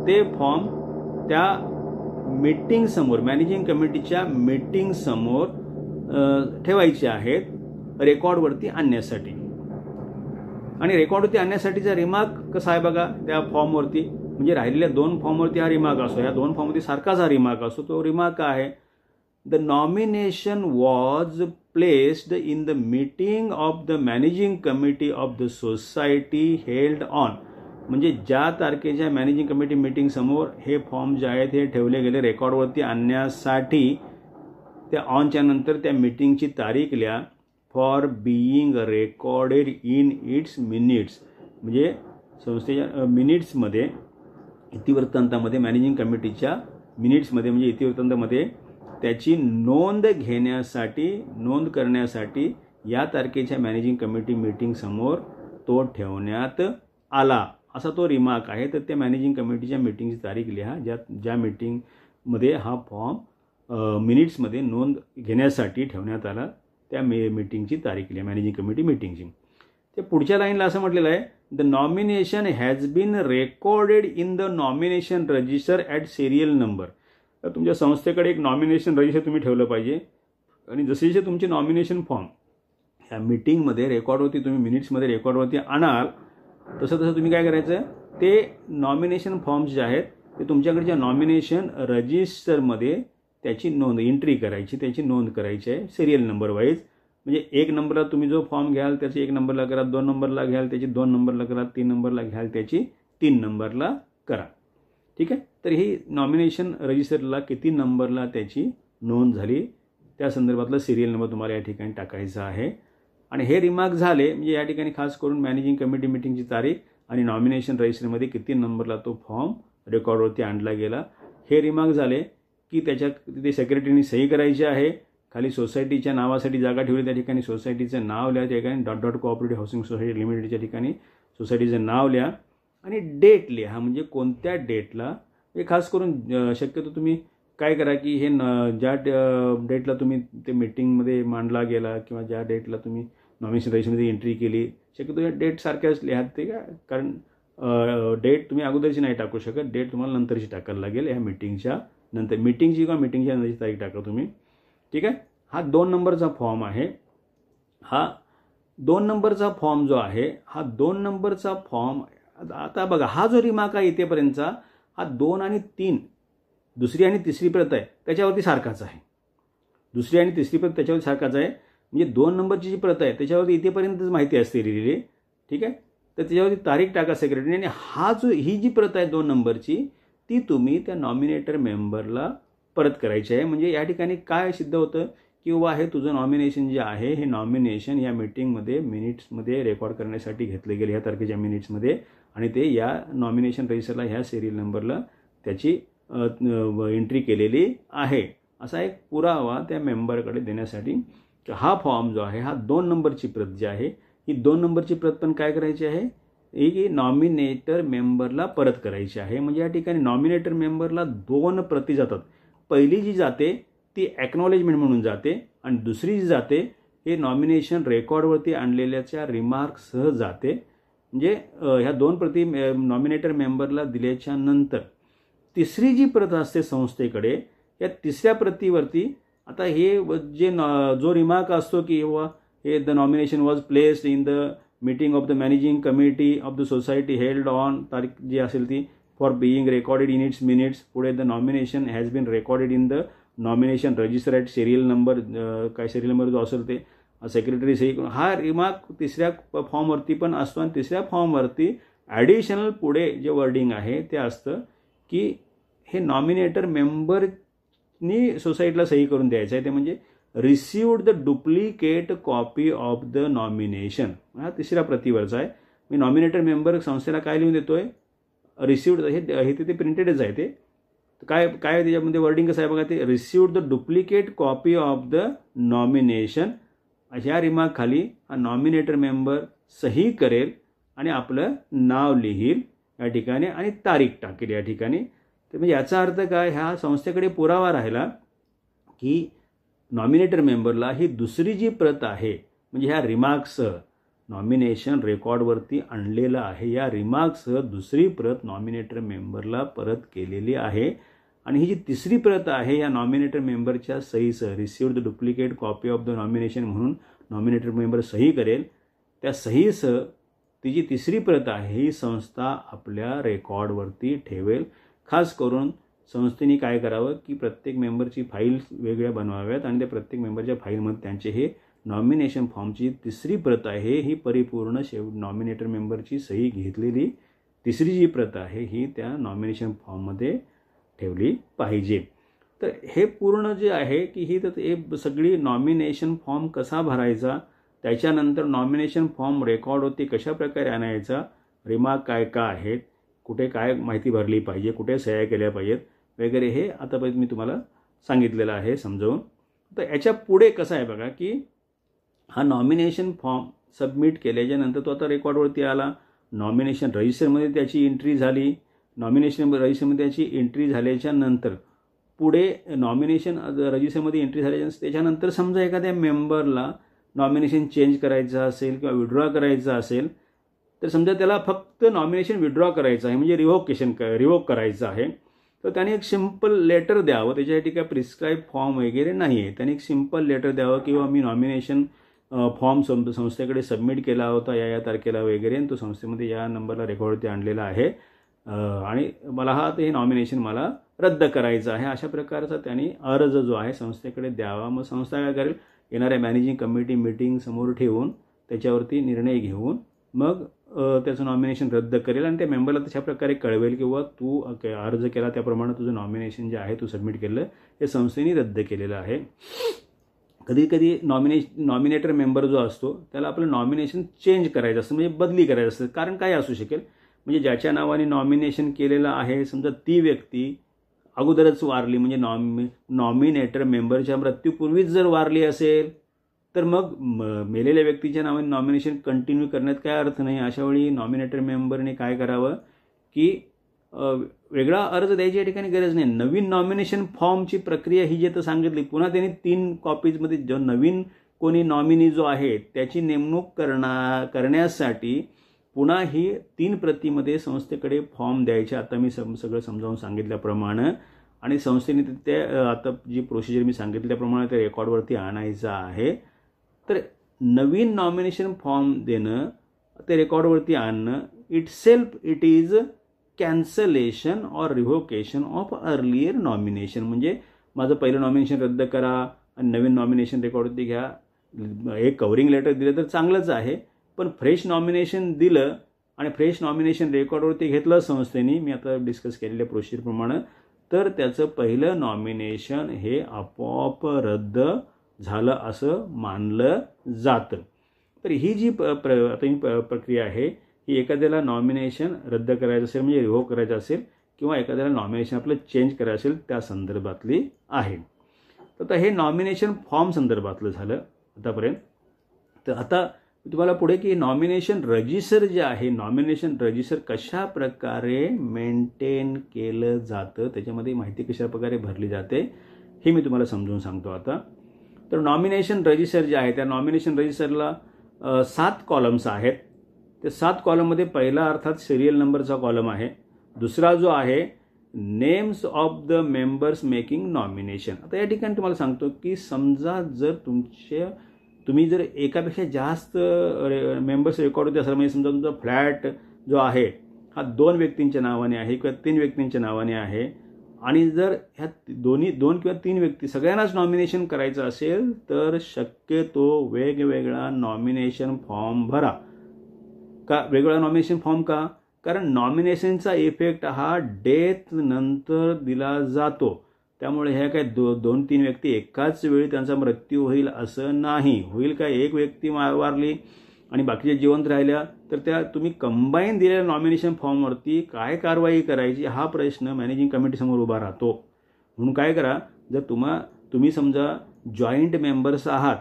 Speaker 1: ते फॉर्म त्या मीटिंग समोर, मॅनेजिंग कमिटीच्या मीटिंग समोर ठेवायचे आहेत रेकॉर्डवरती आणण्यासाठी. आणि रेकॉर्डवरती आणण्यासाठीचा रिमार्क कसा आहे बघा, त्या फॉर्मवरती म्हणजे राहिलेल्या 2 फॉर्मवरती हा रिमार्क असतो. या 2 फॉर्मवरती सारखाच हा रिमार्क असतो. तो रिमार्क काय आहे, the nomination was placed in the meeting of the managing committee of the society held on. म्हणजे ज्या तारखेच्या मॅनेजिंग कमिटी मीटिंग समोर हे फॉर्म जे आहेत हे ठेवले गेले रेकॉर्डवरती आणण्यासाठी, त्या ऑनच्या नंतर त्या मीटिंगची तारीख लिहा. For being recorded in its minutes, म्हणजे संस्थेच्या मिनिट्समध्ये, इतिवृत्तांतामध्ये, मॅनेजिंग कमिटीच्या मिनिट्समध्ये म्हणजे इतिवृत्तांतामध्ये त्याची नोंद करण्यासाठी या तारखेच्या मॅनेजिंग कमिटी मीटिंग समोर तो ठेवण्यात आला, असा तो रिमार्क आहे. तर त्या मॅनेजिंग कमिटीच्या मीटिंगची तारीख लिहा ज्या मीटिंगमध्ये हा फॉर्म मिनिट्समध्ये नोंद घेण्यासाठी ठेवण्यात आला, त्या मीटिंगची तारीख लिहा, मॅनेजिंग कमिटी मीटिंगची. ते पुढच्या लाईनला असं म्हटलेलं आहे, the nomination has been recorded in the nomination register at serial number. तर तुमच्या संस्थेकडे एक नॉमिनेशन रजिस्टर तुम्ही ठेवलं पाहिजे. आणि जसे जसे तुमचे नॉमिनेशन फॉर्म ह्या मीटिंगमध्ये रेकॉर्डवरती, तुम्ही मिनिट्समध्ये रेकॉर्डवरती आणाल, तसं तुम्ही काय करायचं, ते नॉमिनेशन फॉर्म्स जे आहेत ते तुमच्याकडच्या नॉमिनेशन रजिस्टरमध्ये त्याची नोंद एंट्री करायची, त्याची नोंद करायची आहे सिरियल नंबर वाईज. म्हणजे 1 नंबरला तुम्ही जो फॉर्म घ्याल त्याची 1 नंबरला करा, 2 नंबरला घ्याल त्याची 2 नंबरला करा, 3 नंबरला घ्याल त्याची 3 नंबरला करा. ठीक आहे. तर ही नॉमिनेशन रजिस्टरला किती नंबरला त्याची नोंद झाली त्या संदर्भातला सिरियल नंबर तुम्हाला या ठिकाणी टाकायचा आहे. आणि हे रिमार्क झाले म्हणजे या ठिकाणी खास करून मॅनेजिंग कमिटी मीटिंगची तारीख आणि नॉमिनेशन रजिस्टरमध्ये किती नंबरला तो फॉर्म रेकॉर्डवरती आणला गेला हे रिमार्क झाले की त्याच्या तिथे सेक्रेटरीने सही करायची आहे. खाली सोसायटीच्या नावासाठी जागा ठेवली, त्या ठिकाणी सोसायटीचं नाव लिहा, त्या ठिकाणी डॉट कोऑपरेटिव्ह हाऊसिंग सोसायटी लिमिटेडच्या ठिकाणी सोसायटीचं नाव लिहा आणि डेट लिहा. म्हणजे कोणत्या डेटला, हे खास करून शक्यतो तुम्ही काय करा की हे ज्या डेटला तुम्ही ते मीटिंगमध्ये मांडला गेला किंवा ज्या डेटला तुम्ही नॉमिनेशन रजिस्टरमध्ये एंट्री केली, शक्यतो या डेट सारख्याच लिहा ते का, कारण डेट तुम्ही अगोदरची नाही टाकू शकत, डेट तुम्हाला नंतरची टाकायला लागेल. या मीटिंगच्या नंतर, मीटिंगची किंवा मीटिंगच्या नंतरची तारीख टाका तुम्ही. ठीक आहे. हा 2 नंबरचा फॉर्म आहे. हा 2 नंबरचा फॉर्म जो आहे, हा 2 नंबरचा फॉर्म, आता बघा हा जो रिमार्क आहे इथेपर्यंतचा, हा 2 आणि 3 दुसरी आणि तिसरी प्रत आहे त्याच्यावरती सारखाच आहे. दुसरी आणि तिसरी प्रत त्याच्यावरती सारखाच आहे. म्हणजे 2 नंबरची जी प्रत आहे त्याच्यावरती इथेपर्यंतच माहिती असते लिहिलेली. ठीक आहे. तर त्याच्यावरती तारीख टाका सेक्रेटरीने. आणि ही जी प्रत आहे 2 नंबरची, ती तुम्ही त्या नॉमिनेटर मेंबरला परत करायची आहे. म्हणजे या ठिकाणी काय सिद्ध होतं की बाबा हे तुझं नॉमिनेशन जे आहे, हे नॉमिनेशन या मीटिंगमध्ये मिनिट्समध्ये रेकॉर्ड करण्यासाठी घेतले गेले, ह्या तारखेच्या मिनिट्समध्ये, आणि ते या नॉमिनेशन रजिस्टरला ह्या सिरियल नंबरला त्याची एंट्री केलेली आहे, असा एक पुरावा त्या मेंबरकडे देण्यासाठी हा फॉर्म जो आहे, हा 2 नंबरची प्रत जी आहे, ही 2 नंबरची प्रत पण काय करायची आहे, ही नॉमिनेटर मेंबरला परत करायची आहे. म्हणजे या ठिकाणी नॉमिनेटर मेंबरला 2 प्रती जातात. पहिली जी जाते ती ॲक्नॉलेजमेंट म्हणून जाते आणि दुसरी जी जाते हे नॉमिनेशन रेकॉर्डवरती आणलेल्याच्या रिमार्कसह जाते. म्हणजे ह्या 2 प्रती नॉमिनेटर मेंबरला दिल्याच्या नंतर तिसरी जी प्रत असते संस्थेकडे, या तिसऱ्या प्रतीवरती आता हे जे जो रिमार्क असतो की हे the nomination was placed in the meeting of the managing committee of the society held on, तारीख जी असेल ती, for being recorded in its minutes, पुढे the nomination has been recorded in the nomination register at serial number, काय serial number जो असेल ते, secretary सही करून हा रिमार्क तिसऱ्या फॉर्मवरती पण असतो. आणि तिसऱ्या फॉर्मवरती ॲडिशनल पुढे जे वर्डिंग आहे ते असतं की हे नॉमिनेटर मेंबरनी सोसायटीला सही करून द्यायचं आहे. ते म्हणजे received the duplicate copy of the nomination. हा तिसऱ्या प्रतिवरचा आहे. मी नॉमिनेटर मेंबर संस्थेला काय लिहून देतोय, रिसिव्ड. हे ते प्रिंटेडच आहे. ते काय काय त्याच्यामध्ये वर्डिंग कसं आहे बघा, ते received the duplicate copy of the nomination. ह्या रिमार्क खाली हा नॉमिनेटर मेंबर सही करेल आणि आपलं नाव लिहील या ठिकाणी आणि तारीख टाकेल या ठिकाणी. तर म्हणजे याचा अर्थ काय, ह्या संस्थेकडे पुरावा राहिला की नॉमिनेटर मेंबरला ही दुसरी जी प्रत आहे म्हणजे ह्या रिमार्कसह नॉमिनेशन रेकॉर्डवरती आणलेलं आहे. या रिमार्कसह दुसरी प्रत नॉमिनेटर मेंबरला परत केलेली आहे. आणि ही जी तिसरी प्रत आहे या नॉमिनेटर मेंबरच्या सहीसह received the duplicate copy of the nomination म्हणून नॉमिनेटर मेंबर सही करेल. त्या सहीसह ती जी तिसरी प्रत आहे ही संस्था आपल्या रेकॉर्डवरती ठेवेल. खास करून संस्थेने काय करावं की प्रत्येक मेंबरची फाईल वेगळ्या बनवाव्यात आणि त्या प्रत्येक मेंबरच्या फाईलमध्ये त्यांचे हे नॉमिनेशन फॉर्मची तिसरी प्रत आहे ही परिपूर्ण नॉमिनेटर मेंबरची सही घेतलेली तिसरी जी प्रत आहे ही त्या नॉमिनेशन फॉर्ममध्ये ठेवली पाहिजे. तर हे पूर्ण जे आहे की ही सगळी नॉमिनेशन फॉर्म कसा भरायचा, त्याच्यानंतर नॉमिनेशन फॉर्म रेकॉर्डवरती कशा प्रकारे आणायचा, रिमार्क काय काय आहेत, कुठे काय माहिती भरली पाहिजे, कुठे सह्या केल्या पाहिजेत वगैरे हे आतापर्यंत मी तुम्हाला सांगितलेलं आहे समजावून. तर याच्या पुढे कसं आहे बघा की हा नॉमिनेशन फॉर्म सबमिट केल्याच्यानंतर तो आता रेकॉर्डवरती आला. नॉमिनेशन रजिस्टरमध्ये त्याची एंट्री झाली. नॉमिनेशन रजिस्टरमध्ये त्याची एंट्री झाल्याच्या नंतर पुढे नॉमिनेशन रजिस्टरमध्ये एंट्री झाल्याच्या त्याच्यानंतर समजा एखाद्या मेंबरला नॉमिनेशन चेंज करायचं असेल किंवा विड्रॉ करायचं असेल तर समजा त्याला फक्त नॉमिनेशन विड्रॉ करायचं आहे म्हणजे रिवोक करायचं आहे. तर त्याने एक सिंपल लेटर द्यावं. त्याच्यासाठी काय प्रिस्क्राईब फॉर्म वगैरे नाही आहे. त्याने एक सिंपल लेटर द्यावं किंवा मी नॉमिनेशन फॉर्म संस्थेकडे सबमिट केला होता या तारखेला वगैरे आणि तो संस्थेमध्ये या नंबरला रेकॉर्डवरती आणलेला आहे आणि मला हे नॉमिनेशन मला रद्द करायचं आहे अशा प्रकारचा त्यांनी अर्ज जो आहे संस्थेकडे द्यावा. मग संस्था काय करेल, येणाऱ्या मॅनेजिंग कमिटी मीटिंग समोर ठेवून त्याच्यावरती निर्णय घेऊन मग त्याचं नॉमिनेशन रद्द करेल आणि त्या मेंबरला तशा प्रकारे कळवेल किंवा तू अर्ज केला त्याप्रमाणे तुझं नॉमिनेशन जे आहे तू सबमिट केलं हे संस्थेने रद्द केलेलं आहे. कधी कधी नॉमिनेटर मेंबर जो असतो त्याला आपलं नॉमिनेशन चेंज करायचं असतं म्हणजे बदली करायचं असतं. कारण काय असू शकेल, म्हणजे ज्याच्या नावाने नॉमिनेशन केलेलं आहे समजा ती व्यक्ती अगोदरच वारली म्हणजे नॉमिनेटर मेंबरच्या मृत्यूपूर्वीच जर वारली असेल तर मग मेलेल्या व्यक्तीच्या नावाने नॉमिनेशन कंटिन्यू करण्यात काय अर्थ नाही. अशा वेळी नॉमिनेटर मेंबरने काय करावं की वेगळा अर्ज द्यायची या ठिकाणी गरज नाही. नवीन नॉमिनेशन फॉर्मची प्रक्रिया ही जे तर सांगितली, पुन्हा त्यांनी 3 कॉपीजमध्ये जो नवीन कोणी नॉमिनी जो आहे त्याची नेमणूक करण्यासाठी पुन्हा ही 3 प्रतीमध्ये संस्थेकडे फॉर्म द्यायचे. आता मी सगळं समजावून सांगितल्याप्रमाणे आणि संस्थेने ते आता जी प्रोसिजर मी सांगितल्याप्रमाणे ते रेकॉर्डवरती आणायचं आहे. तर नवीन नॉमिनेशन फॉर्म देणं, ते रेकॉर्डवरती आणणं it is cancellation or revocation of earlier nomination. म्हणजे माझं पहिलं नॉमिनेशन रद्द करा आणि नवीन नॉमिनेशन रेकॉर्डवरती घ्या. एक कव्हरिंग लेटर दिलं तर चांगलंच आहे, पण फ्रेश नॉमिनेशन दिलं आणि फ्रेश नॉमिनेशन रेकॉर्डवरती घेतलं संस्थेने, मी आता डिस्कस केलेल्या प्रोसिजरप्रमाणे, तर त्याचं पहिलं नॉमिनेशन हे आपोआप रद्द झालं असं मानलं जातं. तर ही जी प्रक्रिया आहे ही एखाद्याला नॉमिनेशन रद्द करायचं असेल म्हणजे रिव्होक करायचं असेल किंवा एखाद्याला नॉमिनेशन आपलं चेंज करायचं असेल त्या संदर्भातली आहे. तर हे नॉमिनेशन फॉर्म संदर्भातलं झालं आतापर्यंत. तर आता तुम्हाला पुढे की नॉमिनेशन रजिस्टर जे आहे, नॉमिनेशन रजिस्टर कशा प्रकारे मेंटेन केलं जातं, त्याच्यामध्ये माहिती कशा प्रकारे भरली जाते हे मी तुम्हाला समजून सांगतो आता. तर नॉमिनेशन रजिस्टर जे आहे त्या नॉमिनेशन रजिस्टरला 7 कॉलम्स आहेत. ते 7 कॉलममध्ये पहिला अर्थात सिरियल नंबरचा कॉलम आहे. दुसरा जो आहे names of the members making nomination. आता या ठिकाणी तुम्हाला सांगतो की समजा जर तुम्ही जर एकापेक्षा जास्त मेंबर्स रेकॉर्ड होते असेल, म्हणजे समजा तुमचा फ्लॅट जो आहे हा 2 व्यक्तींच्या नावाने आहे किंवा 3 व्यक्तींच्या नावाने आहे आणि जर ह्या दोन किंवा तीन व्यक्ती सगळ्यांनाच नॉमिनेशन करायचं असेल तर शक्यतो वेगवेगळा नॉमिनेशन फॉर्म भरा. का वेगवेगळा नॉमिनेशन फॉर्म का? कारण नॉमिनेशनचा इफेक्ट हा डेथ नंतर दिला जातो. त्यामुळे ह्या काय 2-3 व्यक्ती एकाच वेळी त्यांचा मृत्यू होईल असं नाही. होईल काय, एक व्यक्ती वारली आणि बाकीच्या जिवंत राहिल्या तर त्या तुम्ही कंबाईन दिलेल्या नॉमिनेशन फॉर्मवरती काय कारवाई करायची हा प्रश्न मॅनेजिंग कमिटीसमोर उभा राहतो. म्हणून काय करा, जर तुम्ही समजा जॉईंट मेंबर्स आहात,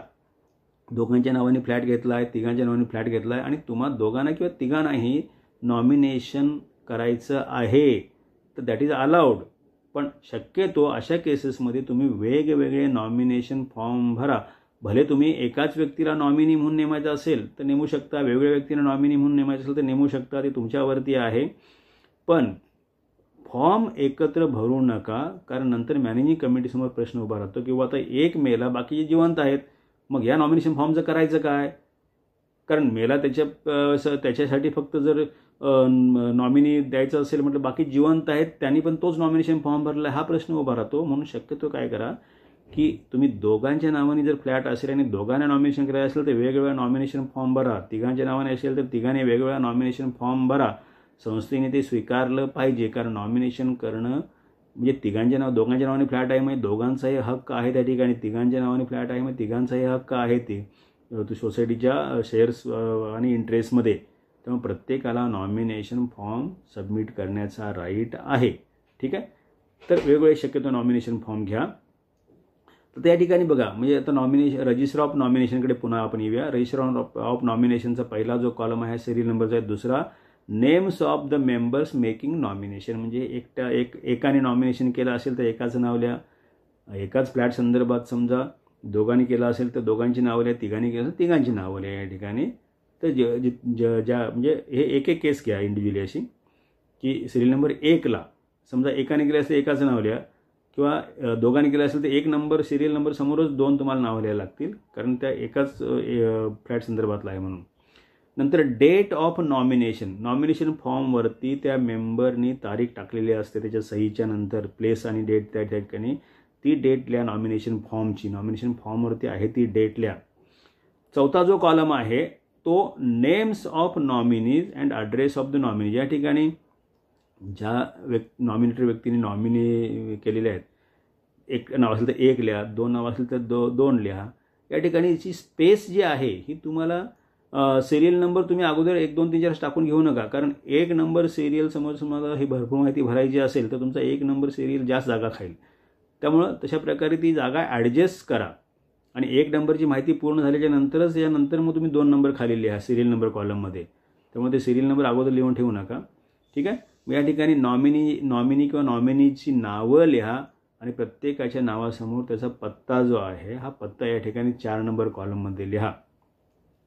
Speaker 1: दोघांच्या नावाने फ्लॅट घेतला आहे, तिघांच्या नावाने फ्लॅट घेतला आहे आणि तुम्हा दोघांना किंवा तिघांनाही नॉमिनेशन करायचं आहे तर दॅट इज अलाउड. पण शक्यतो अशा केसेसमध्ये तुम्ही वेगवेगळे नॉमिनेशन फॉर्म भरा. भले तुम्ही एकाच व्यक्तीला नॉमिनी म्हणून नेमायचं असेल तर नेमू शकता, वेगवेगळ्या व्यक्तीला नॉमिनी म्हणून नेमायचं असेल तर नेमू शकता, ते तुमच्यावरती आहे. पण फॉर्म एकत्र भरू नका, कारण नंतर मॅनेजिंग कमिटीसमोर प्रश्न उभा राहतो की आता एक मेला बाकीचे जिवंत आहेत, मग या नॉमिनेशन फॉर्मचं करायचं काय? कारण मेला त्याच्यासाठी फक्त जर नॉमिनी द्यायचं असेल म्हटलं, बाकी जिवंत आहेत त्यांनी पण तोच नॉमिनेशन फॉर्म भरला, हा प्रश्न उभा राहतो. म्हणून शक्यतो काय करा की तुम्ही दोघांच्या नावाने जर फ्लॅट असेल आणि दोघांना नॉमिनेशन करायचं असेल तर वेगवेगळ्या नॉमिनेशन फॉर्म भरा. तिघांच्या नावाने असेल तर तिघांनी वेगवेगळ्या नॉमिनेशन फॉर्म भरा. संस्थेने ते स्वीकारलं पाहिजे, कारण नॉमिनेशन करणं म्हणजे दोघांच्या नावाने फ्लॅट आहे म्हणजे दोघांचाही हक्क आहे त्या ठिकाणी, तिघांच्या नावाने फ्लॅट आहे म्हणजे तिघांचाही हक्क आहे ते सोसायटीच्या शेअर्स आणि इंटरेस्टमध्ये. त्यामुळे प्रत्येकाला नॉमिनेशन फॉर्म सबमिट करण्याचा राईट आहे. ठीक आहे, तर वेगवेगळे शक्यतो नॉमिनेशन फॉर्म घ्या. तर त्या ठिकाणी बघा, म्हणजे आता रजिस्टर ऑफ नॉमिनेशनकडे पुन्हा आपण येऊया. रजिस्टर ऑफ नॉमिनेशनचा पहिला जो कॉलम आहे सिरियल नंबरचा आहे. दुसरा names of the members making nomination, म्हणजे एकाने नॉमिनेशन केलं असेल तर एकाचं नाव लिहा. एकाच फ्लॅट संदर्भात समजा दोघांनी केलं असेल तर दोघांची नावं लिहा, तिघांनी केलं असेल तिघांची नावं लिहा या ठिकाणी. तर ज्या म्हणजे हे एक केस घ्या इंडिव्हिज्युअली अशी की सिरियल नंबर 1ला समजा एकाने केलं असेल एकाचं नाव लिहा, किंवा दोघांनी केलं असेल तर एक नंबर सिरियल नंबर समोरच 2 तुम्हाला नावं लिहायला लागतील, कारण त्या एकाच फ्लॅट संदर्भातला आहे म्हणून. नंतर डेट ऑफ नॉमिनेशन फॉर्मवरती त्या मेंबरनी तारीख टाकलेली असते त्याच्या सहीच्या नंतर, प्लेस आणि डेट त्या ठिकाणी ती डेट लिहा नॉमिनेशन फॉर्मची. नॉमिनेशन फॉर्मवरती आहे ती डेट लिहा. चौथा जो कॉलम आहे तो names of nominees and address of the nominee. या ठिकाणी ज्या नॉमिनेटेड व्यक्तीने नॉमिनी केलेले आहेत, एक नाव असेल तर 1 लिहा, 2 नाव असेल तर 2 लिहा. या ठिकाणी जी स्पेस जी आहे ही तुम्हाला सिरियल नंबर तुम्ही अगोदर 1, 2, 3, 4 टाकून घेऊ नका, कारण 1 नंबर सिरियल समोर तुम्हाला ही भरपूर माहिती भरायची असेल तर तुमचा 1 नंबर सिरियल जास्त जागा खाईल. त्यामुळं तशा प्रकारे ती जागा ॲडजस्ट करा आणि 1 नंबरची माहिती पूर्ण झाल्याच्या नंतरच यानंतर मग तुम्ही 2 नंबर खाली लिहा सिरियल नंबर कॉलममध्ये. त्यामुळे ते सिरियल नंबर अगोदर लिहून ठेवू नका. ठीक आहे, या ठिकाणी नॉमिनी किंवा नॉमिनीची नावं लिहा आणि प्रत्येकाच्या नावासमोर त्याचा पत्ता जो आहे हा पत्ता या ठिकाणी 4 नंबर कॉलममध्ये लिहा.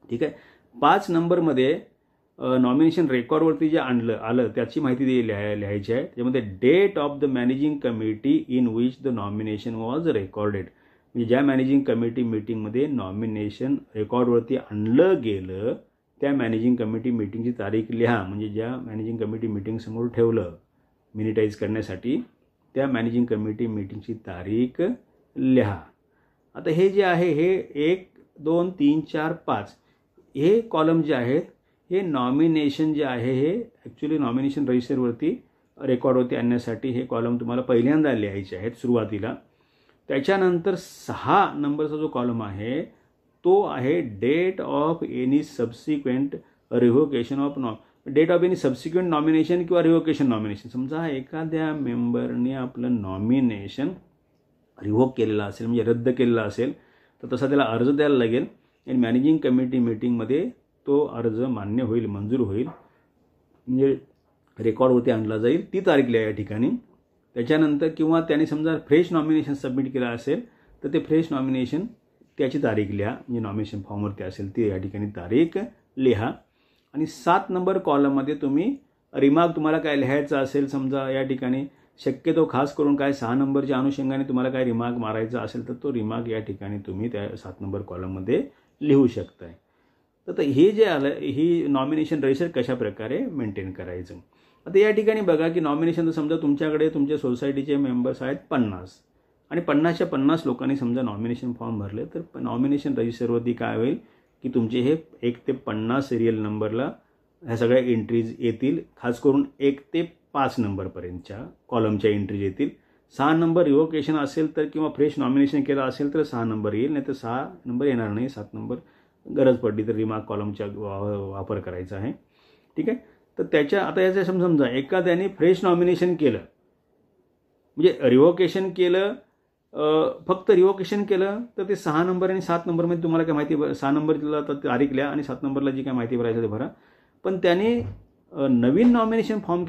Speaker 1: ठीक आहे, 5 नंबरमध्ये नॉमिनेशन रेकॉर्डवरती जे आलं त्याची माहिती लिहायची आहे. त्यामध्ये date of the managing committee in which the nomination was recorded, म्हणजे ज्या मॅनेजिंग कमिटी मीटिंगमध्ये नॉमिनेशन रेकॉर्डवरती आणलं गेलं त्या मॅनेजिंग कमिटी मीटिंगची तारीख लिहा. म्हणजे ज्या मॅनेजिंग कमिटी मीटिंग समोर ठेवलं मिनिटाईज करण्यासाठी त्या मॅनेजिंग कमिटी मीटिंगची तारीख लिहा. आता हे जे आहे हे 1, 2, 3, 4, 5 हे कॉलम जे आहेत हे नॉमिनेशन जे आहे हे ॲक्च्युली नॉमिनेशन रजिस्टरवरती रेकॉर्डवरती आणण्यासाठी हे कॉलम तुम्हाला पहिल्यांदा लिहायचे आहेत सुरुवातीला. त्याच्यानंतर 6 नंबरचा जो कॉलम आहे तो आहे date of any subsequent revocation of date of any subsequent nomination किंवा रिव्होकेशन नॉमिनेशन. समजा एखाद्या मेंबरने आपलं नॉमिनेशन रिव्होक केलेलं असेल म्हणजे रद्द केलेलं असेल तर तसा त्याला अर्ज द्यायला लागेल आणि मॅनेजिंग कमिटी मीटिंगमध्ये तो अर्ज मान्य होईल, मंजूर होईल, म्हणजे रेकॉर्डवरती आणला जाईल. ती तारीख लिहा या ठिकाणी. त्याच्यानंतर किंवा त्याने समजा फ्रेश नॉमिनेशन सबमिट केलं असेल तर ते फ्रेश नॉमिनेशन त्याची तारीख लिहा, म्हणजे नॉमिनेशन फॉर्मवरती असेल ती या ठिकाणी तारीख लिहा. आणि 7 नंबर कॉलममध्ये तुम्ही रिमार्क तुम्हाला काय लिहायचं असेल समजा या ठिकाणी शक्यतो खास करून काय 6 नंबरच्या अनुषंगाने तुम्हाला काय रिमार्क मारायचा असेल तर तो रिमार्क या ठिकाणी तुम्ही त्या 7 नंबर कॉलममध्ये लिहू शकताय. तर हे जे आलं ही नॉमिनेशन रजिस्टर कशा प्रकारे मेंटेन करायचं. आता या ठिकाणी बघा की नॉमिनेशन, समजा तुमच्याकडे तुमच्या सोसायटीचे मेंबर्स आहेत 50 आणि 50च्या 50 लोकांनी समजा नॉमिनेशन फॉर्म भरले, तर नॉमिनेशन रजिस्टरवरती काय होईल की तुमचे हे 1 ते 50 सिरियल नंबरला ह्या सगळ्या एंट्रीज येतील. खास करून 1 ते 5 नंबरपर्यंतच्या कॉलमच्या एंट्रीज येतील. 6 नंबर रिव्होकेशन असेल तर किंवा फ्रेश नॉमिनेशन केलं असेल तर 6 नंबर येईल, नाही तर 6 नंबर येणार नाही. 7 नंबर गरज पडली तर रिमार्क कॉलमचा वापर करायचा आहे. ठीक आहे. तर त्याच्या आता याचं समजा एखाद्याने फ्रेश नॉमिनेशन केलं, म्हणजे रिव्होकेशन केलं, फक्त रिव्होकेशन केलं, तर ते 6 नंबर आणि 7 नंबरमध्ये तुम्हाला काय माहिती, 6 नंबरला तर तारीख लिहा आणि 7 नंबरला जी काय माहिती भरायचं ते भरा. पण त्याने नवीन नॉमिनेशन फॉर्म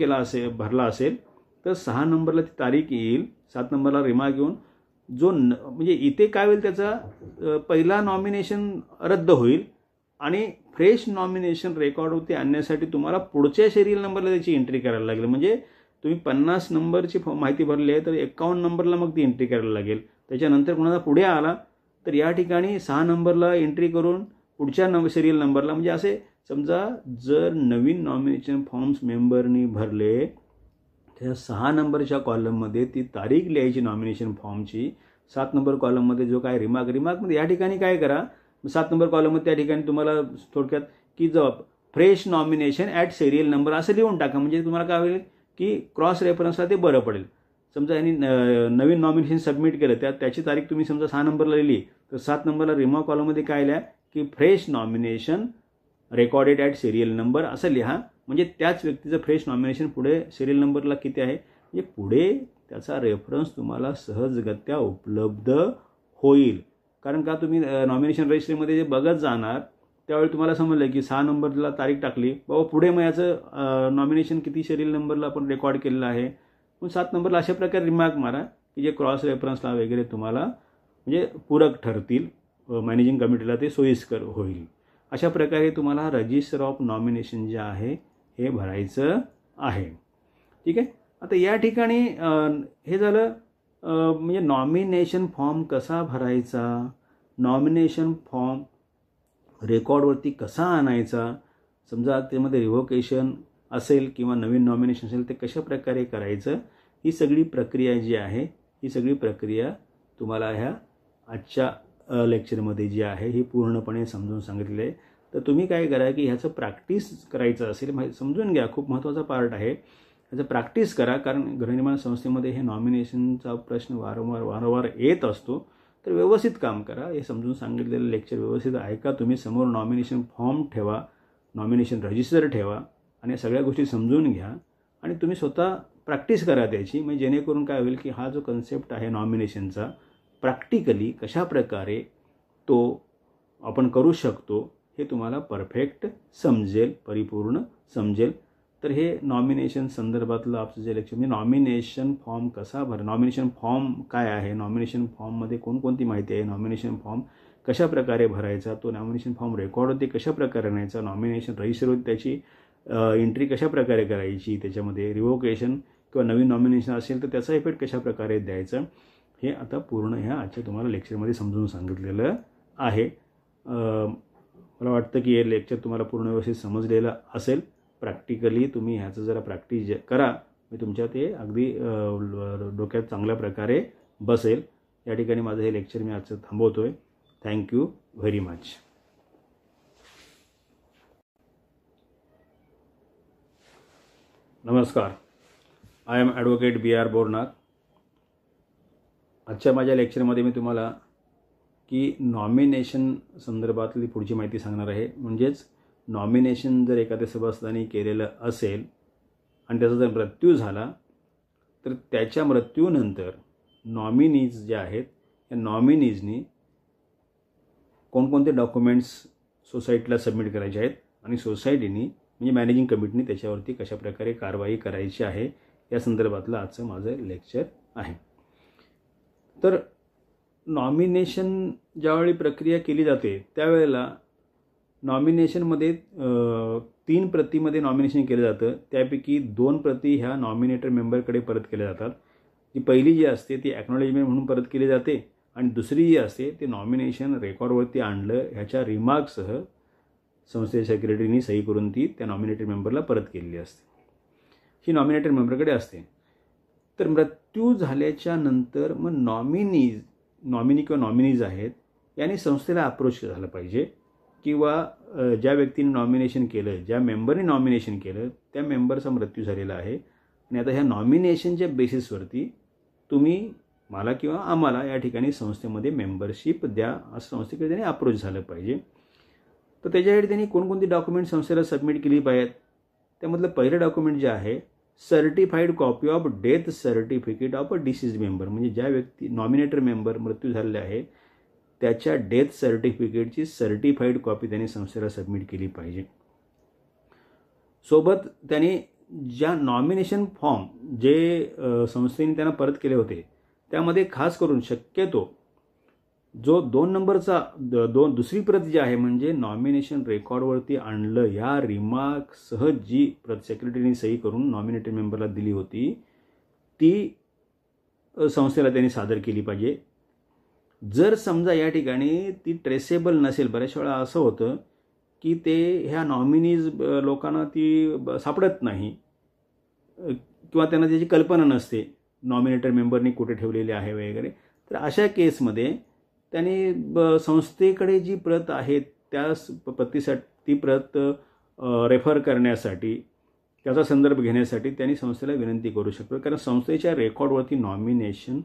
Speaker 1: भरला असेल तर 6 नंबरला ती तारीख येईल, 7 नंबरला रिमार्क येऊन म्हणजे इथे काय होईल, त्याचा पहिला नॉमिनेशन रद्द होईल आणि फ्रेश नॉमिनेशन रेकॉर्डवरती आणण्यासाठी तुम्हाला पुढच्या सिरियल नंबरला त्याची एंट्री करायला लागेल. म्हणजे तुम्ही 50 नंबरची माहिती भरली आहे तर 51 नंबरला मग ती एंट्री करायला लागेल. त्याच्यानंतर कोणाचा पुढे आला तर या ठिकाणी 6 नंबरला एंट्री करून पुढच्या सिरियल नंबरला, म्हणजे असे समजा जर नवीन नॉमिनेशन फॉर्म्स मेंबरनी भरले त्या 6 नंबरच्या कॉलममध्ये ती तारीख लिहायची नॉमिनेशन फॉर्मची. 7 नंबर कॉलममध्ये जो काय रिमार्कमध्ये या ठिकाणी काय करा, 7 नंबर कॉलममध्ये त्या ठिकाणी तुम्हाला थोडक्यात की fresh nomination at serial number असं लिहून टाका. म्हणजे तुम्हाला काय होईल की क्रॉस रेफरन्सला ते बरं पडेल. समजा यांनी नवीन नॉमिनेशन सबमिट केलं, त्याची तारीख तुम्ही समजा 6 नंबरला लिहिली, तर 7 नंबरला रिमार्क कॉलममध्ये काय लिहा की fresh nomination recorded at serial number असं लिहा. म्हणजे त्याच व्यक्तीचं फ्रेश नॉमिनेशन पुढे सिरियल नंबरला किती आहे, म्हणजे पुढे त्याचा रेफरन्स तुम्हाला सहजगत्या उपलब्ध होईल. कारण का तुम्ही नॉमिनेशन रजिस्ट्रीमध्ये जे बघत जाणार त्यावेळी तुम्हाला समजलं की 6 नंबरला तारीख टाकली, बाबा पुढे मग याचं नॉमिनेशन किती सिरियल नंबरला आपण रेकॉर्ड केलेलं आहे, मग 7 नंबरला अशा प्रकारे रिमार्क मारा की जे क्रॉस रेफरन्सला वगैरे तुम्हाला म्हणजे पूरक ठरतील, मॅनेजिंग कमिटीला ते सोयीस्कर होईल. अशा प्रकारे तुम्हाला रजिस्टर ऑफ नॉमिनेशन जे आहे हे भरायचं आहे. ठीक आहे. आता या ठिकाणी हे झालं म्हणजे नॉमिनेशन फॉर्म कसा भरायचा, नॉमिनेशन फॉर्म रेकॉर्डवरती कसा आणायचा, समजा त्यामध्ये रिव्होकेशन असेल किंवा नवीन नॉमिनेशन असेल ते कशा प्रकारे करायचं, ही सगळी प्रक्रिया जी आहे ही सगळी प्रक्रिया तुम्हाला ह्या आजच्या लेक्चरमध्ये जी आहे ही पूर्णपणे समजून सांगितलेली आहे. तर तुम्ही काय करा की ह्याचं प्रॅक्टिस करायचं असेल, समजून घ्या, खूप महत्त्वाचा पार्ट आहे, ह्याचं प्रॅक्टिस करा. कारण गृहनिर्माण संस्थेमध्ये हे नॉमिनेशनचा प्रश्न वारंवार येत असतो. तर व्यवस्थित काम करा. हे समजून सांगितलेलं लेक्चर व्यवस्थित ऐका. तुम्ही समोर नॉमिनेशन फॉर्म ठेवा, नॉमिनेशन रजिस्टर ठेवा आणि या सगळ्या गोष्टी समजून घ्या आणि तुम्ही स्वतः प्रॅक्टिस करा त्याची. म्हणजे जेणेकरून काय होईल की हा जो कन्सेप्ट आहे नॉमिनेशनचा प्रॅक्टिकली कशा प्रकारे तो आपण करू शकतो हे तुम्हाला परफेक्ट समजेल, परिपूर्ण समजेल. तर हे नॉमिनेशन संदर्भातलं आपलं जे लेक्चर, म्हणजे नॉमिनेशन फॉर्म कसा नॉमिनेशन फॉर्म काय आहे, नॉमिनेशन फॉर्ममध्ये कोणकोणती माहिती आहे, नॉमिनेशन फॉर्म कशा प्रकारे भरायचा, तो नॉमिनेशन फॉर्म रेकॉर्डवरती कशा प्रकारे आणायचा, नॉमिनेशन रजिस्टरवरती त्याची एंट्री कशा प्रकारे करायची, त्याच्यामध्ये रिव्होकेशन किंवा नवीन नॉमिनेशन असेल तर त्याचा इफेक्ट कशा प्रकारे द्यायचा, हे आता पूर्ण ह्या आजच्या तुम्हाला लेक्चरमध्ये समजून सांगितलेलं आहे. मला वाटतं की हे लेक्चर तुम्हाला पूर्ण व्यवस्थित समजलेलं असेल. प्रॅक्टिकली तुम्ही ह्याचं जरा प्रॅक्टिस करा, मी तुमच्या ते अगदी डोक्यात चांगल्या प्रकारे बसेल. या ठिकाणी माझं हे लेक्चर मी आजचं थांबवतोय. Thank you very much. नमस्कार, I am advocate BR Bornak. आजच्या माझ्या लेक्चरमध्ये मी तुम्हाला की नॉमिनेशन संदर्भातली पुढची माहिती सांगणार आहे. म्हणजेच नॉमिनेशन जर एखाद्या सभासदांनी केलेलं असेल आणि त्याचा जर मृत्यू झाला तर त्याच्या मृत्यूनंतर नॉमिनीज जे आहेत या नॉमिनीजनी कोणकोणते डॉक्युमेंट्स सोसायटीला सबमिट करायचे आहेत आणि सोसायटीनी म्हणजे मॅनेजिंग कमिटीने त्याच्यावरती कशाप्रकारे कारवाई करायची आहे या संदर्भातलं आजचं माझं लेक्चर आहे. तर नॉमिनेशन ज्यावेळी प्रक्रिया केली जाते त्यावेळेला नॉमिनेशनमध्ये 3 प्रतीमध्ये नॉमिनेशन केलं जातं. त्यापैकी 2 प्रती ह्या नॉमिनेटर मेंबरकडे परत केल्या जातात. जी पहिली जी असते ती ॲक्नॉलेजमेंट म्हणून परत केली जाते आणि दुसरी जी असते ते नॉमिनेशन रेकॉर्डवरती आणलं ह्याच्या रिमार्कसह संस्थेच्या सेक्रेटरीनी सही करून ती त्या नॉमिनेटेड मेंबरला परत केलेली असते. ही नॉमिनेटेड मेंबरकडे असते. तर मृत्यू झाल्याच्या नंतर मग नॉमिनी किंवा नॉमिनीज आहेत यांनी संस्थेला अप्रोच झालं पाहिजे, किंवा ज्या व्यक्तीने नॉमिनेशन केलं, ज्या मेंबरने नॉमिनेशन केलं त्या मेंबरचा मृत्यू झालेला आहे आणि आता ह्या नॉमिनेशनच्या बेसिसवरती तुम्ही मला किंवा आम्हाला या ठिकाणी संस्थेमध्ये मेंबरशिप द्या असं संस्थेकडे त्यांनी अप्रोच झालं पाहिजे. तर त्याच्यासाठी त्यांनी कोणकोणती डॉक्युमेंट संस्थेला सबमिट केली पाहिजेत. त्यामधलं पहिलं डॉक्युमेंट जे आहे certified copy of death certificate of a disease member, म्हणजे ज्या व्यक्ती नॉमिनेटेड मेंबर मृत्यू झालेले आहे त्याच्या डेथ सर्टिफिकेटची सर्टिफाईड कॉपी त्यांनी संस्थेला सबमिट केली पाहिजे. सोबत त्यांनी ज्या नॉमिनेशन फॉर्म जे संस्थेने त्यांना परत केले होते त्यामध्ये खास करून शक्यतो जो 2 नंबरचा दुसरी प्रत जी आहे म्हणजे नॉमिनेशन रेकॉर्डवरती आणलं या रिमार्कसह जी प्रत सेक्रेटरीने सही करून नॉमिनेटेड मेंबरला दिली होती ती संस्थेला त्यांनी सादर केली पाहिजे. जर समजा या ठिकाणी ती ट्रेसेबल नसेल, बऱ्याच वेळा असं होतं की ते ह्या नॉमिनीज लोकांना ती सापडत नाही किंवा त्यांना त्याची कल्पना नसते नॉमिनेटेड मेंबरनी कुठे ठेवलेले आहे वगैरे, तर अशा केसमध्ये त्यांनी संस्थेकडे जी प्रत आहे त्या प्रतीसाठी ती प्रत रेफर करण्यासाठी त्याचा संदर्भ घेण्यासाठी त्यांनी संस्थेला विनंती करू शकतो. कारण संस्थेच्या रेकॉर्डवरती नॉमिनेशन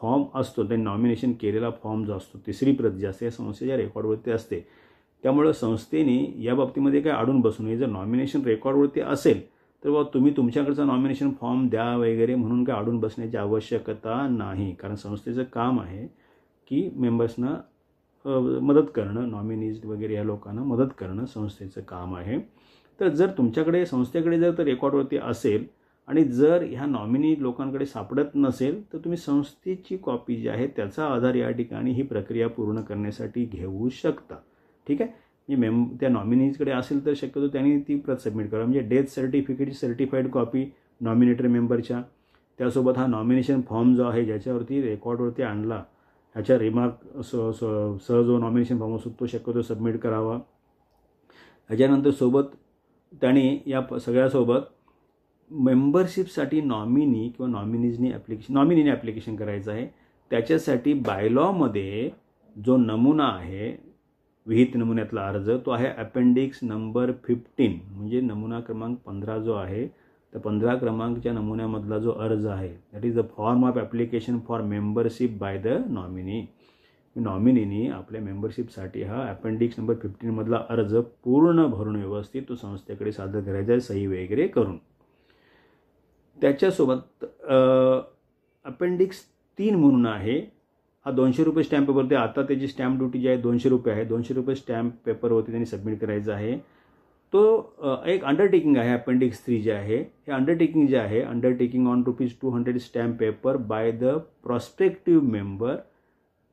Speaker 1: फॉर्म असतो, त्यांनी नॉमिनेशन केलेला फॉर्म जो असतो तिसरी प्रत जी असते संस्थेच्या रेकॉर्डवरती असते. त्यामुळं संस्थेने या बाबतीमध्ये काय अडून बसू नये. जर नॉमिनेशन रेकॉर्डवरती असेल तर बाबा तुम्ही तुमच्याकडचा नॉमिनेशन फॉर्म द्या वगैरे म्हणून काय अडून बसण्याची आवश्यकता नाही. कारण संस्थेचं काम आहे की मेंबर्सना मदत करणं, नॉमिनीज वगैरे या लोकांना मदत करणं संस्थेचं काम आहे. तर जर तुमच्याकडे संस्थेकडे जर तर रेकॉर्डवरती असेल आणि जर ह्या नॉमिनी लोकांकडे सापडत नसेल तर तुम्ही संस्थेची कॉपी जी आहे त्याचा आधार या ठिकाणी ही प्रक्रिया पूर्ण करण्यासाठी घेऊ शकता. ठीक आहे. त्या नॉमिनीजकडे असेल तर शक्यतो त्यांनी ती प्रत सबमिट करा. म्हणजे डेथ सर्टिफिकेटची सर्टिफाईड कॉपी नॉमिनेटेड मेंबरच्या, त्यासोबत हा नॉमिनेशन फॉर्म जो आहे ज्याच्यावरती रेकॉर्डवरती आणला ह्याच्या रिमार्क सह जो नॉमिनेशन फॉर्म असतो तो शक्यतो सबमिट करावा. ह्याच्यानंतर सोबत त्यांनी या सगळ्यासोबत मेंबरशिपसाठी नॉमिनी किंवा नॉमिनीने ॲप्लिकेशन करायचं आहे. त्याच्यासाठी बायलॉमध्ये जो नमुना आहे विहित नमुन्यातला अर्ज तो आहे अपेंडिक्स नंबर 15, म्हणजे नमुना क्रमांक 15 जो आहे त्या 15 क्रमांकच्या नमुन्यामधला जो अर्ज आहे that is the form of application for membership by the nominee. नॉमिनीनी आपल्या मेंबरशिपसाठी हा अपेंडिक्स नंबर 15 मधला अर्ज पूर्ण भरून व्यवस्थित तो संस्थेकडे सादर करायचा आहे सही वगैरे करून. त्याच्यासोबत अपेंडिक्स 3 म्हणून आहे, हा 200 रुपये स्टॅम्प पेपरवरती, आता त्याची स्टॅम्प ड्युटी जी आहे 200 रुपये आहे. 200 रुपये स्टॅम्प पेपरवरती त्यांनी सबमिट करायचा आहे. तो एक अंडरटेकिंग आहे. अपेंडिक्स 3 जे आहे हे अंडरटेकिंग जे आहे undertaking on ₹200 stamp paper by the prospective member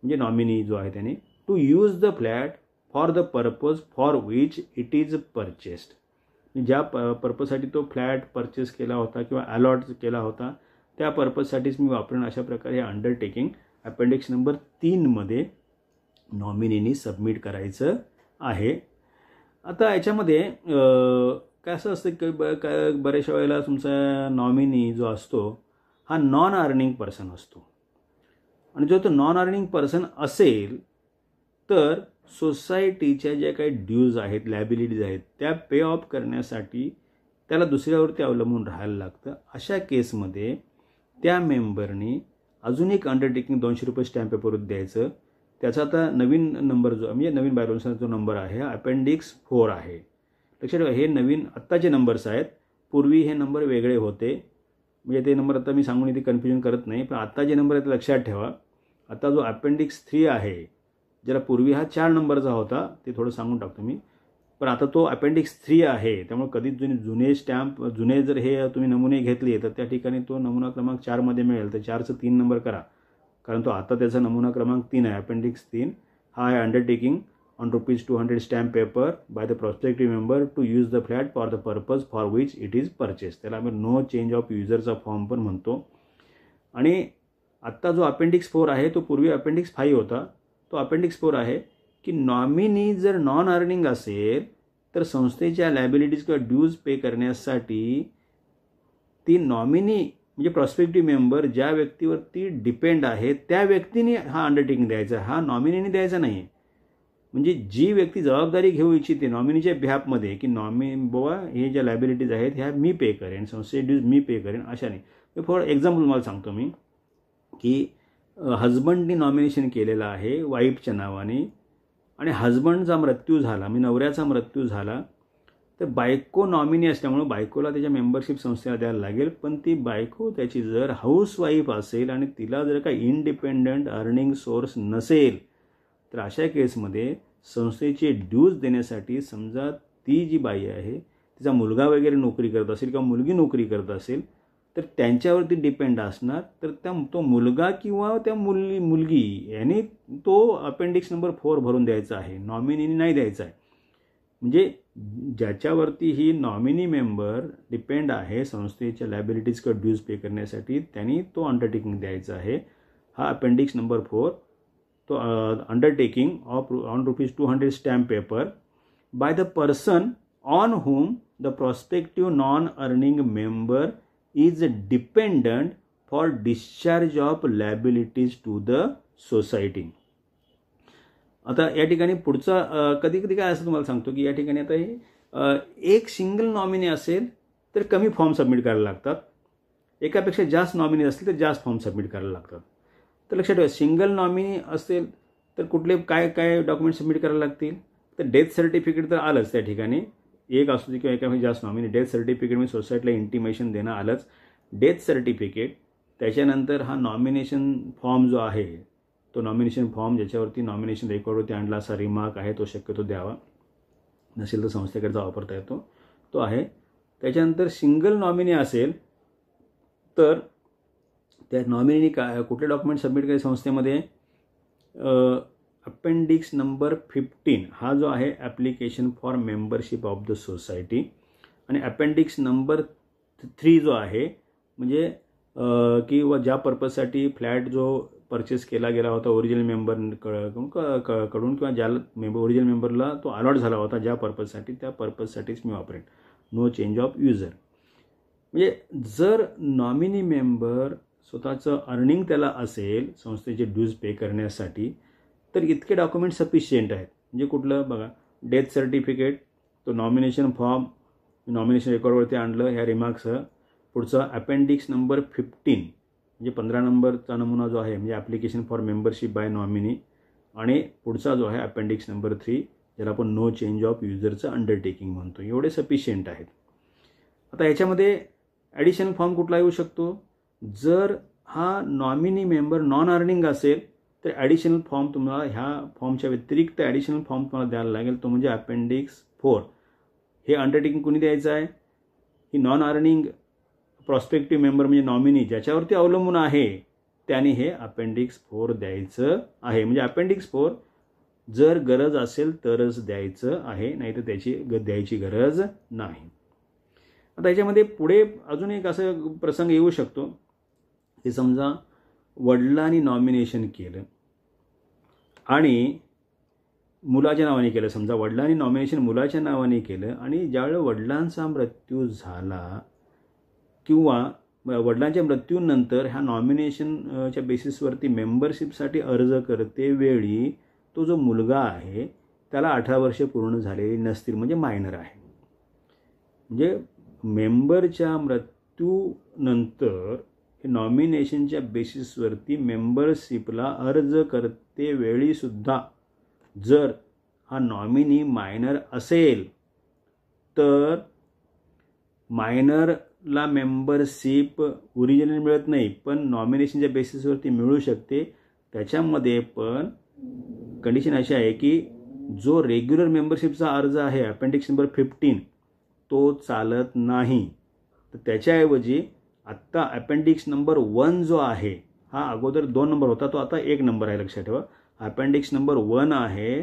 Speaker 1: म्हणजे नॉमिनी जो आहे त्याने to use the flat for the purpose for which it is purchased. ज्या पर्पजसाठी तो फ्लॅट परचेस केला होता किंवा अलॉट केला होता त्या पर्पजसाठीच मी वापरेन अशा प्रकारे हे अंडरटेकिंग अपेंडिक्स नंबर 3 मध्ये नॉमिनीनी सबमिट करायचं आहे. आता याच्यामध्ये काय असं असतं की बऱ्याचशा वेळेला तुमचा नॉमिनी जो असतो हा नॉन अर्निंग पर्सन असतो आणि जो तो नॉन अर्निंग पर्सन असेल तर सोसायटीच्या ज्या काही ड्यूज आहेत लायबिलिटीज आहेत त्या पे ऑफ करण्यासाठी त्याला दुसऱ्यावरती अवलंबून राहायला लागतं. अशा केसमध्ये त्या मेंबरनी अजून एक अंडरटेकिंग 200 रुपये स्टॅम्प पेपरवर द्यायचं. त्याचा आता नवीन नंबर जो म्हणजे नवीन बायलॉनुसार जो नंबर आहे अपेंडिक्स 4 आहे. लक्षात ठेवा हे नवीन आत्ताचे नंबर्स आहेत. पूर्वी हे नंबर वेगळे होते म्हणजे ते नंबर आता मी सांगून इथे कन्फ्युजन करत नाही, पण आता जे नंबर आहेत लक्षात ठेवा. आता जो अपेंडिक्स 3 आहे ज्याला पूर्वी हा 4 नंबरचा होता ते थोडं सांगून टाकतो मी, पण आता तो अपेंडिक्स 3 आहे. त्यामुळे कधी जुने जर हे तुम्ही नमुने घेतले तर त्या ठिकाणी तो नमुना क्रमांक 4 मध्ये मिळेल. तर 4चं 3 नंबर करा कारण तो आता त्याचा नमुना क्रमांक 3 आहे. अपेंडिक्स 3 हा आहे undertaking on ₹200 stamp paper by the prospective member to use the flat for the purpose for which it is purchase. त्याला आम्ही नो चेंज ऑफ युजरचा फॉर्म पण म्हणतो. आणि आत्ता जो अपेंडिक्स 4 आहे तो पूर्वी अपेंडिक्स 5 होता. तो अपेंडिक्स 4 आहे की नॉमिनी जर नॉन अर्निंग असेल तर संस्थेच्या लायबिलिटीज किंवा ड्यूज पे करण्यासाठी ती नॉमिनी म्हणजे प्रॉस्पेक्टिव्ह मेंबर ज्या व्यक्तीवरती डिपेंड आहे त्या व्यक्तीने हा अंडरटेकिंग द्यायचा, हा नॉमिनीने द्यायचा नाही. म्हणजे जी व्यक्ती जबाबदारी घेऊ इच्छिते नॉमिनीच्या बिहाफमध्ये की बाबा हे ज्या लायबिलिटीज आहेत ह्या मी पे करेन, संस्थेचे ड्यूज मी पे करेन, अशा नाही. फॉर एक्झाम्पल तुम्हाला सांगतो मी की हजबंडनी नॉमिनेशन केलेलं आहे वाईफच्या नावाने आणि हजबंडचा मृत्यू झाला, म्हणजे नवऱ्याचा मृत्यू झाला, तर बायको नॉमिनी असल्यामुळे बायकोला त्याच्या मेंबरशिप संस्थेला द्यायला लागेल. पण ती बायको त्याची जर हाऊसवाईफ असेल आणि तिला जर काही इंडिपेंडंट अर्निंग सोर्स नसेल तर अशा केसमध्ये संस्थेचे ड्यूज देण्यासाठी समजा ती जी बाई आहे तिचा मुलगा वगैरे नोकरी करत असेल किंवा मुलगी नोकरी करत असेल तर त्यांच्यावरती डिपेंड असणार, तर तो मुलगा किंवा त्या मुलगी याने तो अपेंडिक्स नंबर 4 भरून द्यायचा आहे, नॉमिनीने नाही द्यायचा आहे. म्हणजे ज्याच्यावरती ही नॉमिनी मेंबर डिपेंड आहे संस्थेच्या लायबिलिटीज किंवा ड्यूज पे करण्यासाठी त्यांनी तो अंडरटेकिंग द्यायचा आहे. हा अपेंडिक्स नंबर 4 तो undertaking on ₹200 stamp paper by the person on whom the prospective non-earning member is dependent for discharge of liabilities to the society. आता या ठिकाणी पुढचा कधी कधी काय असं तुम्हाला सांगतो की या ठिकाणी आता हे एक सिंगल नॉमिनी असेल तर कमी फॉर्म सबमिट करायला लागतात, एकापेक्षा जास्त नॉमिनी असतील तर जास्त फॉर्म सबमिट करायला लागतात. तर लक्षात ठेवा, सिंगल नॉमिनी असेल तर कुठले काय काय डॉक्युमेंट सबमिट करायला लागतील. तर डेथ सर्टिफिकेट तर आलंच त्या ठिकाणी, एक असू दे किंवा एकापेक्षा जास्त नॉमिनी, डेथ सर्टिफिकेट म्हणजे सोसायटीला इंटिमेशन देणं आलंच. डेथ सर्टिफिकेट, त्याच्यानंतर हा नॉमिनेशन फॉर्म जो आहे तो नॉमिनेशन फॉर्म ज्याच्यावरती नॉमिनेशन रेकॉर्डवरती आणला असा रिमार्क आहे तो शक्यतो द्यावा, नसेल तर संस्थेकडचा वापरता येतो तो आहे. त्याच्यानंतर सिंगल नॉमिनी असेल तर त्या नॉमिनीने काय कुठले डॉक्युमेंट सबमिट करायचे संस्थेमध्ये, अपेंडिक्स नंबर 15 हा जो आहे application for membership of the society, आणि अपेंडिक्स नंबर 3 जो आहे म्हणजे किंवा ज्या पर्पजसाठी फ्लॅट जो परचेस केला गेला होता ओरिजिनल मेंबर कडून किंवा ज्याला ओरिजिनल मेंबरला तो अलॉट झाला होता ज्या पर्पजसाठी त्या पर्पजसाठीच मी वापरेन, नो चेंज ऑफ युजर. म्हणजे जर नॉमिनी मेंबर स्वतःचं अर्निंग त्याला असेल संस्थेचे ड्यूज पे करण्यासाठी तर इतके डॉक्युमेंट सफिशियंट आहेत. म्हणजे कुठलं बघा, डेथ सर्टिफिकेट, तो नॉमिनेशन फॉर्म नॉमिनेशन रेकॉर्डवरती आणलं ह्या रिमार्कसह. पुढचा अपेंडिक्स नंबर 15 म्हणजे 15 नंबरचा नमुना जो आहे म्हणजे application for membership by nominee, आणि पुढचा जो आहे अपेंडिक्स नंबर 3 ज्याला आपण नो चेंज ऑफ युजरचं अंडरटेकिंग म्हणतो, एवढे सफिशियंट आहेत. आता याच्यामध्ये ॲडिशनल फॉर्म कुठला येऊ शकतो, जर हा नॉमिनी मेंबर नॉन अर्निंग असेल तर ॲडिशनल फॉर्म तुम्हाला ह्या फॉर्मच्या व्यतिरिक्त ॲडिशनल फॉर्म तुम्हाला द्यायला लागेल, तो म्हणजे अपेंडिक्स 4. हे अंडरटेकिंग कुणी द्यायचं आहे, ही नॉन अर्निंग प्रॉस्पेक्टिव्ह मेंबर म्हणजे नॉमिनी ज्याच्यावरती अवलंबून आहे त्याने हे अपेंडिक्स 4 द्यायचं आहे. म्हणजे अपेंडिक्स 4 जर गरज असेल तरच द्यायचं आहे, नाही तर त्याची द्यायची गरज नाही. आता याच्यामध्ये पुढे अजून एक असं प्रसंग येऊ शकतो की समजा वडिलांनी नॉमिनेशन केलं आणि मुलाच्या नावाने केलं, समजा वडिलांनी नॉमिनेशन मुलाच्या नावाने केलं आणि ज्यावेळेला वडिलांचा मृत्यू झाला किंवा वडिलांच्या मृत्यूनंतर ह्या नॉमिनेशनच्या बेसिसवरती मेंबरशिपसाठी अर्ज करते वेळी तो जो मुलगा आहे त्याला 18 वर्षे पूर्ण झालेली नसतील, म्हणजे मायनर आहे. म्हणजे मेंबरच्या मृत्यूनंतर नॉमिनेशनच्या बेसिसवरती मेंबरशिपला अर्ज करते वेळीसुद्धा जर हा नॉमिनी मायनर असेल तर मायनरला मेंबरशिप ओरिजिनल मिळत नाही पण नॉमिनेशनच्या बेसिसवरती मिळू शकते. त्याच्यामध्ये पण कंडिशन अशी आहे की जो रेग्युलर मेंबरशिपचा अर्ज आहे अपेंडिक्स नंबर 15 तो चालत नाही. तर त्याच्याऐवजी आत्ता अपेंडिक्स नंबर 1 जो आहे हा अगोदर 2 नंबर होता तो आता 1 नंबर आहे, लक्षात ठेवा. अपेंडिक्स नंबर 1 आहे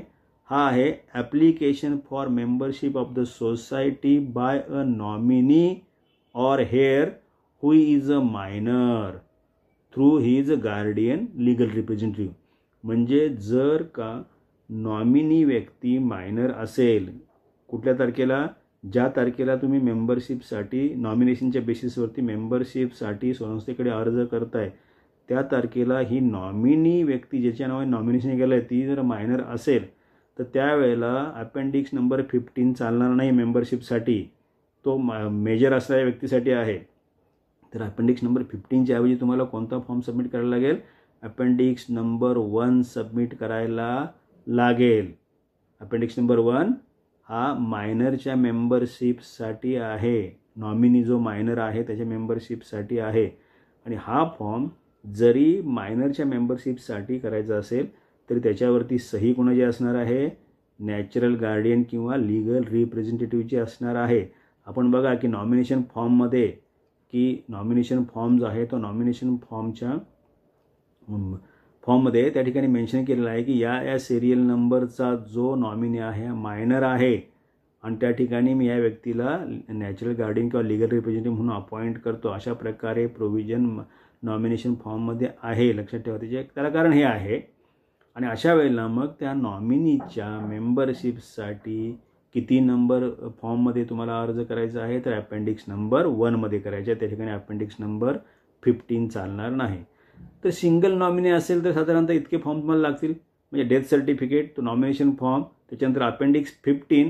Speaker 1: हा आहे application for membership of the society by a nominee or heir who is a minor through his guardian legal representative. म्हणजे जर का नॉमिनी व्यक्ती मायनर असेल कुठल्या तारखेला, ज्या तारखेला तुम्ही मेंबरशिपसाठी नॉमिनेशनच्या बेसिसवरती मेंबरशिपसाठी संस्थेकडे अर्ज करताय त्या तारखेला ही नॉमिनी व्यक्ती ज्याच्या नावाने नॉमिनेशन केलं आहे ती जर मायनर असेल तर त्यावेळेला अपेंडिक्स नंबर 15 चालणार नाही मेंबरशिपसाठी, तो मेजर असणाऱ्या व्यक्तीसाठी आहे. तर अपेंडिक्स नंबर 15च्या ऐवजी तुम्हाला कोणता फॉर्म सबमिट करायला लागेल? अपेंडिक्स नंबर 1 सबमिट करायला लागेल. अपेंडिक्स नंबर 1 हा मायनरच्या मेंबरशिपसाठी आहे, नॉमिनी जो मायनर आहे त्याच्या मेंबरशिपसाठी आहे. आणि हा फॉर्म जरी मायनरच्या मेंबरशिपसाठी करायचा असेल तरी त्याच्यावरती सही कोणाची असणार आहे? नॅचरल गार्डियन किंवा लीगल रिप्रेझेंटेटिव्हची असणार आहे. आपण बघा की नॉमिनेशन फॉर्ममध्ये की नॉमिनेशन फॉर्म जो आहे तो नॉमिनेशन फॉर्ममध्ये त्या ठिकाणी मेन्शन केलेलं आहे की या सिरियल नंबरचा जो नॉमिनी आहे मायनर आहे आणि त्या ठिकाणी मी या व्यक्तीला नॅचरल गार्डियन किंवा लीगल रिप्रेझेंटेटिव्ह म्हणून अपॉइंट करतो. अशा प्रकारे प्रोव्हिजन नॉमिनेशन फॉर्ममध्ये आहे. लक्षात ठेवा त्याला कारण हे आहे. आणि अशा वेळेला मग त्या नॉमिनीच्या मेंबरशिपसाठी किती नंबर फॉर्ममध्ये तुम्हाला अर्ज करायचा आहे? तर अपेंडिक्स नंबर 1मध्ये करायचे आहे. त्या ठिकाणी अपेंडिक्स नंबर 15 चालणार नाही. तर सिंगल नॉमिनी असेल तर साधारणतः इतके फॉर्म तुम्हाला लागतील, म्हणजे डेथ सर्टिफिकेट, तो नॉमिनेशन फॉर्म, त्याच्यानंतर अपेंडिक्स 15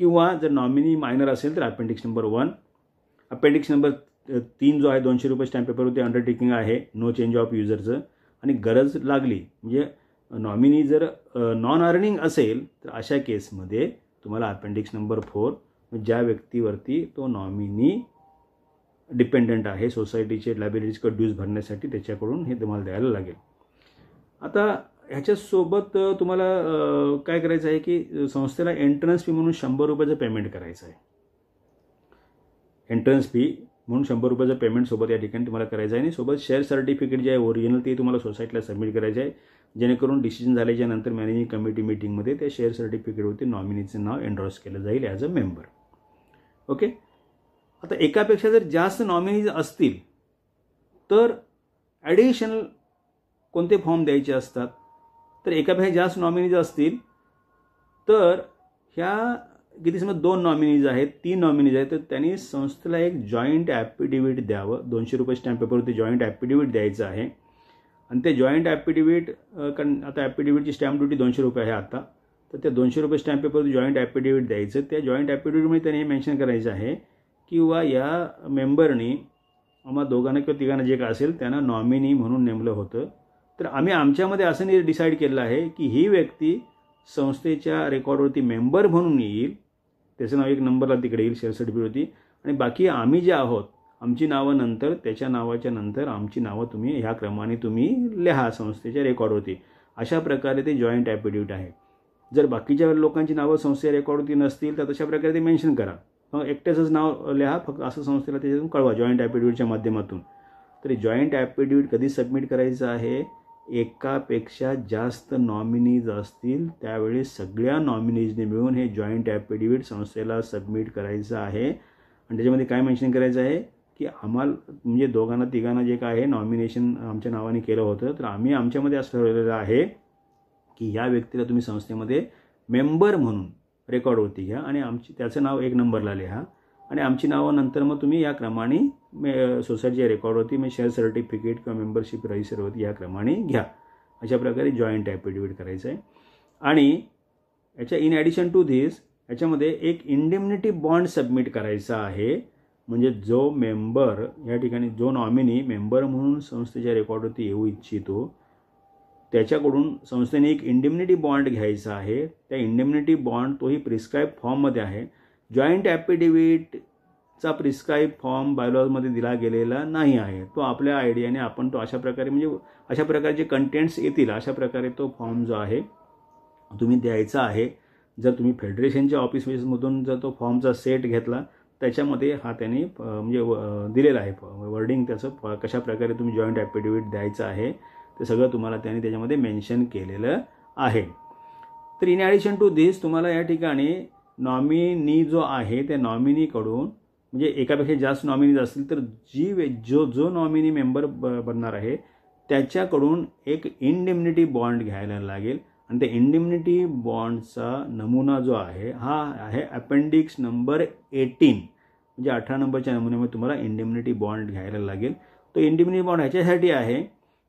Speaker 1: किंवा जर नॉमिनी मायनर असेल तर अपेंडिक्स नंबर 1. अपेंडिक्स नंबर 3 जो आहे 200 रुपये स्टॅम्प पेपरवरती अंडरटेकिंग आहे, नो चेंज ऑफ युजरचं. आणि गरज लागली म्हणजे नॉमिनी जर नॉन अर्निंग असेल तर अशा केसमध्ये तुम्हाला अपेंडिक्स नंबर 4 ज्या व्यक्तीवरती तो नॉमिनी डिपेंडंट आहे सोसायटीचे लायबिलिटीज किंवा ड्यूज भरण्यासाठी त्याच्याकडून हे तुम्हाला द्यायला लागेल. आता ह्याच्यासोबत तुम्हाला काय करायचं आहे की संस्थेला एंट्रन्स फी म्हणून 100 रुपयाचं पेमेंट करायचं आहे. एंट्रन्स फी म्हणून 100 रुपयाचं पेमेंट सोबत या ठिकाणी तुम्हाला करायचं आहे. आणि सोबत शेअर सर्टिफिकेट जे आहे ओरिजिनल ते तुम्हाला सोसायटीला सबमिट करायचे आहे, जेणेकरून डिसिजन झाल्याच्या नंतर मॅनेजिंग कमिटी मीटिंगमध्ये त्या शेअर सर्टिफिकेटवरती नॉमिनीचं नाव एन्डॉर्स केलं जाईल ॲज अ मेंबर. ओके. आता एकापेक्षा जर जास्त नॉमिनीज असतील तर ॲडिशनल कोणते फॉर्म द्यायचे असतात? तर एकापेक्षा जास्त नॉमिनीज असतील तर ह्या किती समजा 2 नॉमिनीज आहेत, 3 नॉमिनीज आहेत, तर त्यांनी संस्थेला एक जॉईंट ॲफिडेव्हिट द्यावं. 200 रुपये स्टॅम्प पेपरवरती जॉईंट ॲफिडेव्हिट द्यायचं आहे. आणि ते जॉईंट ॲफिडेव्हिट, कारण आता ॲफिडेव्हिटची स्टॅम्प ड्युटी 200 रुपये आहे आता, तर त्या 200 रुपये स्टॅम्प पेपरवरती जॉईंट ॲफिडेव्हिट द्यायचं. त्या जॉईंट ॲफिडेव्हिटमध्ये त्यांनी हे मेन्शन करायचं आहे किंवा या मेंबरनी आम्हा दोघांना किंवा तिघांना जे काय असेल त्यांना नॉमिनी म्हणून नेमलं होतं. तर आम्ही आमच्यामध्ये असं डिसाईड केलेलं आहे की ही व्यक्ती संस्थेच्या रेकॉर्डवरती मेंबर म्हणून येईल, त्याचं नाव एक नंबरला तिकडे येईल शेअर सर्टिफिकेटवरती. आणि बाकी आम्ही जे आहोत आमची नावं नंतर, त्याच्या नावाच्या नंतर आमची नावं तुम्ही ह्या क्रमाने तुम्ही लिहा संस्थेच्या रेकॉर्डवरती. अशा प्रकारे ते जॉईंट ॲफिडेव्हिट आहे. जर बाकीच्या लोकांची नावं संस्थेच्या रेकॉर्डवरती नसतील तर तशा प्रकारे ते मेन्शन करा. एकट्याचंच नाव लिहा फक्त, असं संस्थेला त्याच्यातून कळवा जॉईंट ॲफिडेव्हिटच्या माध्यमातून. तर जॉईंट ॲफिडेव्हिट कधी सबमिट करायचं आहे? एकापेक्षा जास्त नॉमिनीज असतील त्यावेळी सगळ्या नॉमिनीजने मिळून हे जॉईंट ॲफिडेव्हिट संस्थेला सबमिट करायचं आहे. आणि त्याच्यामध्ये काय मेन्शन करायचं आहे की आम्हाला म्हणजे दोघांना तिघांना जे काय आहे नॉमिनेशन आमच्या नावाने केलं होतं, तर आम्ही आमच्यामध्ये असं ठरवलेलं आहे की या व्यक्तीला तुम्ही संस्थेमध्ये मेंबर म्हणून रेकॉर्डवरती घ्या आणि त्याचं नाव एक नंबरला लिहा आणि आमची नावं नंतर मग तुम्ही या क्रमाने सोसायटीच्या रेकॉर्डवरती मग शेअर सर्टिफिकेट किंवा मेंबरशिप रजिस्टरवरती या क्रमाने घ्या. अशा प्रकारे जॉईंट ॲफिडेव्हिट करायचं आहे. आणि याच्या इन ॲडिशन टू धिस याच्यामध्ये एक इंडेम्निटी बॉन्ड सबमिट करायचा आहे. म्हणजे जो मेंबर या ठिकाणी जो नॉमिनी मेंबर म्हणून संस्थेच्या रेकॉर्डवरती येऊ इच्छितो त्याच्याकडून संस्थेने एक इंडेम्निटी बॉन्ड घ्यायचा आहे. त्या इंडेम्निटी बॉन्ड तोही प्रिस्क्राईब फॉर्ममध्ये आहे. जॉईंट ॲफिडेव्हिटचा प्रिस्क्राईब फॉर्म बायलॉजमध्ये दिला गेलेला नाही आहे. तो आपल्या आयडियाने आपण तो अशा प्रकारे म्हणजे अशा प्रकारचे कंटेंट्स येतील अशा प्रकारे तो फॉर्म जो आहे तुम्ही द्यायचा आहे. जर तुम्ही फेडरेशनच्या ऑफिसमधून जर तो फॉर्मचा सेट घेतला त्याच्यामध्ये हा त्यांनी म्हणजे दिलेला आहे वर्डिंग त्याचं कशा प्रकारे तुम्ही जॉईंट ॲफिडेव्हिट द्यायचं आहे ते सगळं तुम्हाला त्यांनी त्याच्यामध्ये मेन्शन केलेलं आहे. तर इन ॲडिशन टू दिस तुम्हाला या ठिकाणी नॉमिनी जो आहे त्या नॉमिनीकडून म्हणजे एकापेक्षा जास्त नॉमिनीज असतील तर जो नॉमिनी मेंबर बनणार आहे त्याच्याकडून एक इंडेम्निटी बॉन्ड घ्यायला लागेल. आणि त्या इंडिम्निटी बॉन्डचा नमुना जो आहे हा आहे अपेंडिक्स नंबर 18, म्हणजे 18 नंबरच्या नमुन्यामध्ये तुम्हाला इंडिम्निटी बॉन्ड घ्यायला लागेल. तो इंडिम्निटी बॉन्ड ह्याच्यासाठी आहे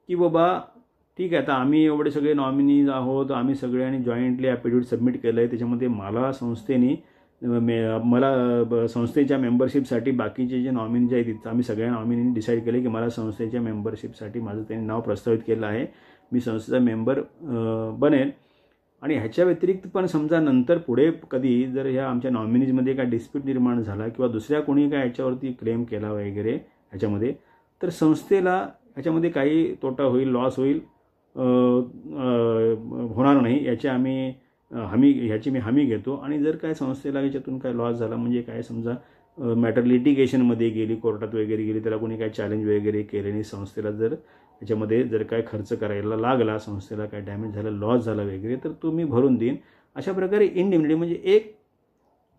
Speaker 1: की बाबा ठीक आहे, आता आम्ही एवढे सगळे नॉमिनीज आहोत, आम्ही सगळ्यांनी जॉईंटली ॲफिडेविट सबमिट केलं आहे, त्याच्यामध्ये मला संस्थेच्या मेंबरशिपसाठी बाकीचे जे नॉमिनी जे आहेत आम्ही सगळ्या नॉमिनींनी डिसाईड केले की मला संस्थेच्या मेंबरशिपसाठी माझं त्यांनी नाव प्रस्तावित केलं आहे, मी संस्थेचा मेंबर बनेल. आणि ह्याच्या व्यतिरिक्त पण समजा नंतर पुढे कधी जर ह्या आमच्या नॉमिनीजमध्ये काय डिस्प्यूट निर्माण झाला किंवा दुसऱ्या कोणी काय ह्याच्यावरती क्लेम केला वगैरे ह्याच्यामध्ये, तर संस्थेला ह्याच्यामध्ये काही तोटा होईल, लॉस होईल होणार नाही याची ह्याची मी हमी घेतो. आणि जर काय संस्थेला याच्यातून काय लॉस झाला, म्हणजे काय समजा मॅटर लिटिगेशनमध्ये गेली, कोर्टात वगैरे गेली, त्याला कोणी काय चॅलेंज वगैरे केले नाही, संस्थेला जर याच्यामध्ये जर काय खर्च करायला लागला, संस्थेला काय डॅमेज झालं, लॉस झाला वगैरे, तर तो मी भरून देईन. अशा प्रकारे इंडिम्निटी म्हणजे एक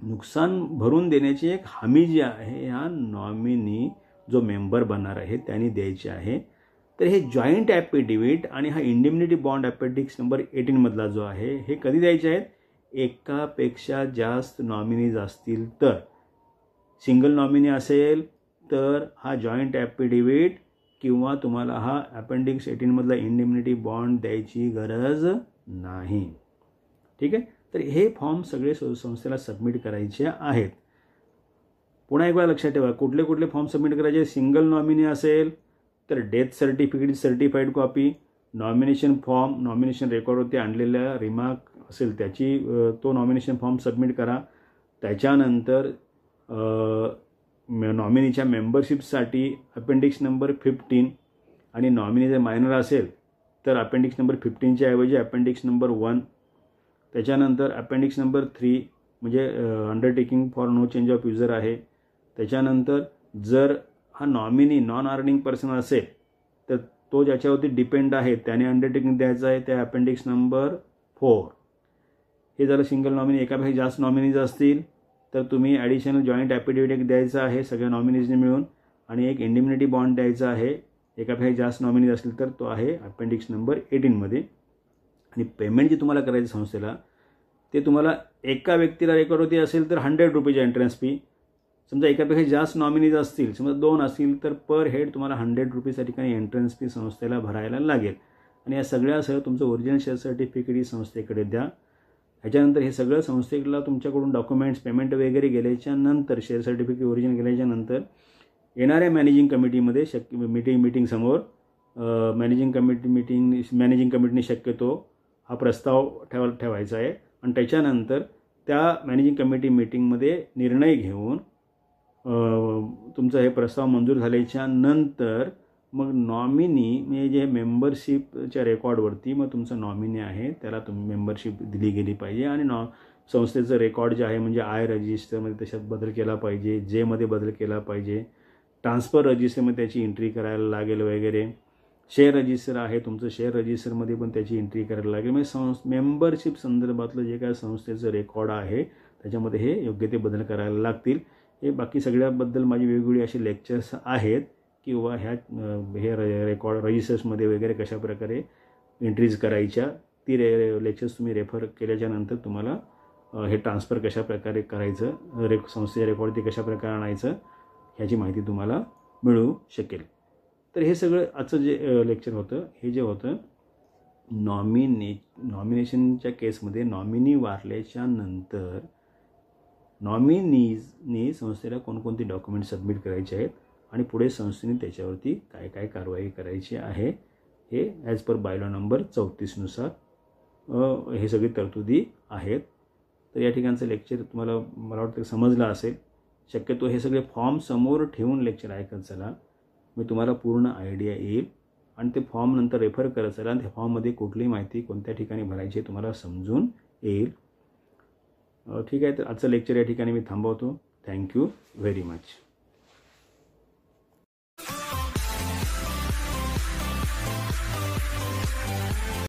Speaker 1: नुकसान भरून देण्याची एक हमी जी आहे ह्या नॉमिनी जो मेंबर बनणार आहे त्यांनी द्यायची आहे. तर हे जॉईंट ॲफिडेविट आणि हा इंडिम्निटी बॉन्ड अपेंडिक्स नंबर 18 मधला जो आहे हे कधी द्यायचे आहेत, एकापेक्षा जास्त नॉमिनीज असतील तर. सिंगल नॉमिनी असेल तर हा जॉईंट ॲफिडेविट किंवा तुम्हाला हा अपेंडिक्स 18 मधला इंडिम्निटी बॉन्ड द्यायची गरज नाही. ठीक आहे, तर हे फॉर्म सगळे संस्थेला सबमिट करायचे आहेत. पुन्हा एक वेळा लक्षात ठेवा, कुठले कुठले फॉर्म सबमिट करायचे. सिंगल नॉमिनी असेल तर death certificate certified copy, nomination form, nomination रेकॉर्डवरती आणलेल्या रिमार्क असेल त्याची तो नॉमिनेशन फॉर्म सबमिट करा. त्याच्यानंतर नॉमिनीच्या मेंबरशिपसाठी अपेंडिक्स नंबर 15 आणि नॉमिनी जर मायनर असेल तर अपेंडिक्स नंबर 15च्या ऐवजी अपेंडिक्स नंबर 1. त्याच्यानंतर अपेंडिक्स नंबर 3 म्हणजे undertaking for no change of user आहे. त्याच्यानंतर जर हा नॉमिनी नॉन अर्निंग पर्सन असेल तर तो ज्याच्यावरती डिपेंड आहे त्याने अंडरटेकिंग द्यायचं आहे, त्या अपेंडिक्स नंबर 4. हे झालं सिंगल नॉमिनी. एकापेक्षा जास्त नॉमिनीज असतील तर तुम्ही ॲडिशनल जॉईंट ॲफिडेविट एक द्यायचं आहे सगळ्या नॉमिनीजने मिळून, आणि एक इंडिम्निटी बॉन्ड द्यायचा आहे. एकापेक्षा जास्त नॉमिनीज असतील तर तो आहे अपेंडिक्स नंबर 18मध्ये. आणि पेमेंट जे तुम्हाला करायचं संस्थेला ते तुम्हाला एका व्यक्तीला रेकॉर्डवरती असेल तर 100 रुपीज एंट्रन्स फी. समजा एकापेक्षा जास्त नॉमिनीज असतील, समजा 2 असतील तर पर हेड तुम्हाला 100 रुपीज या ठिकाणी एंट्रन्स फी संस्थेला भरायला लागेल. आणि या सगळ्यासह तुमचं ओरिजिनल शेअर सर्टिफिकेट ही संस्थेकडे द्या. ह्याच्यानंतर हे सगळं संस्थेला तुमच्याकडून डॉक्युमेंट्स पेमेंट वगैरे गेल्याच्या नंतर, शेअर सर्टिफिकेट ओरिजिनल गेल्याच्या नंतर येणाऱ्या मॅनेजिंग कमिटीमध्ये मीटिंगसमोर मॅनेजिंग कमिटीने शक्यतो हा प्रस्ताव ठेवायचा आहे. आणि त्याच्यानंतर त्या मॅनेजिंग कमिटी मीटिंगमध्ये निर्णय घेऊन तुमचा हे प्रस्ताव मंजूर झाल्याच्या नंतर मग नॉमिनी म्हणजे जे मेंबरशिपच्या रेकॉर्डवरती मग तुमचं नॉमिनी आहे त्याला तुम्ही मेंबरशिप दिली गेली पाहिजे. आणि संस्थेचं रेकॉर्ड जे आहे म्हणजे आय रजिस्टरमध्ये त्याच्यात बदल केला पाहिजे, जेमध्ये बदल केला पाहिजे, ट्रान्सफर रजिस्टरमध्ये त्याची एंट्री करायला लागेल वगैरे. शेअर रजिस्टर आहे तुमचं, शेअर रजिस्टरमध्ये पण त्याची एंट्री करायला लागेल. म्हणजे मेंबरशिप संदर्भातलं जे काय संस्थेचं रेकॉर्ड आहे त्याच्यामध्ये हे योग्य ते बदल करायला लागतील. हे बाकी सगळ्याबद्दल माझी वेगवेगळी अशी लेक्चर्स आहेत किंवा हे रेकॉर्ड रजिस्टर्समध्ये वगैरे कशा प्रकारे एंट्रीज करायच्या ती लेक्चर्स तुम्ही रेफर केल्याच्या नंतर तुम्हाला हे ट्रान्सफर कशा प्रकारे करायचं, संस्थेच्या रेकॉर्ड ते कशा प्रकारे आणायचं ह्याची माहिती तुम्हाला मिळू शकेल. तर हे सगळं आजचं जे लेक्चर होतं हे जे होतं नॉमिनेशनच्या केसमध्ये नॉमिनी वारल्याच्या नंतर नॉमिनीजने संस्थेला कोणकोणते डॉक्युमेंट सबमिट करायचे आहेत आणि पुढे संस्थेने त्याच्यावरती काय काय कारवाई करायची आहे हे ॲज पर बायलॉ नंबर 34 नुसार हे सगळी तरतुदी आहेत. तर या ठिकाणचं लेक्चर तुम्हाला मला वाटतं समजलं असेल. शक्यतो हे सगळे फॉर्म समोर ठेवून लेक्चर ऐकत चला, मी तुम्हाला पूर्ण आयडिया येईल. आणि ते फॉर्म नंतर रेफर करत चला आणि त्या फॉर्ममध्ये कुठलीही माहिती कोणत्या ठिकाणी भरायची तुम्हाला समजून येईल. ठीक आहे, तर आजचं लेक्चर या ठिकाणी मी थांबवतो. Thank you very much.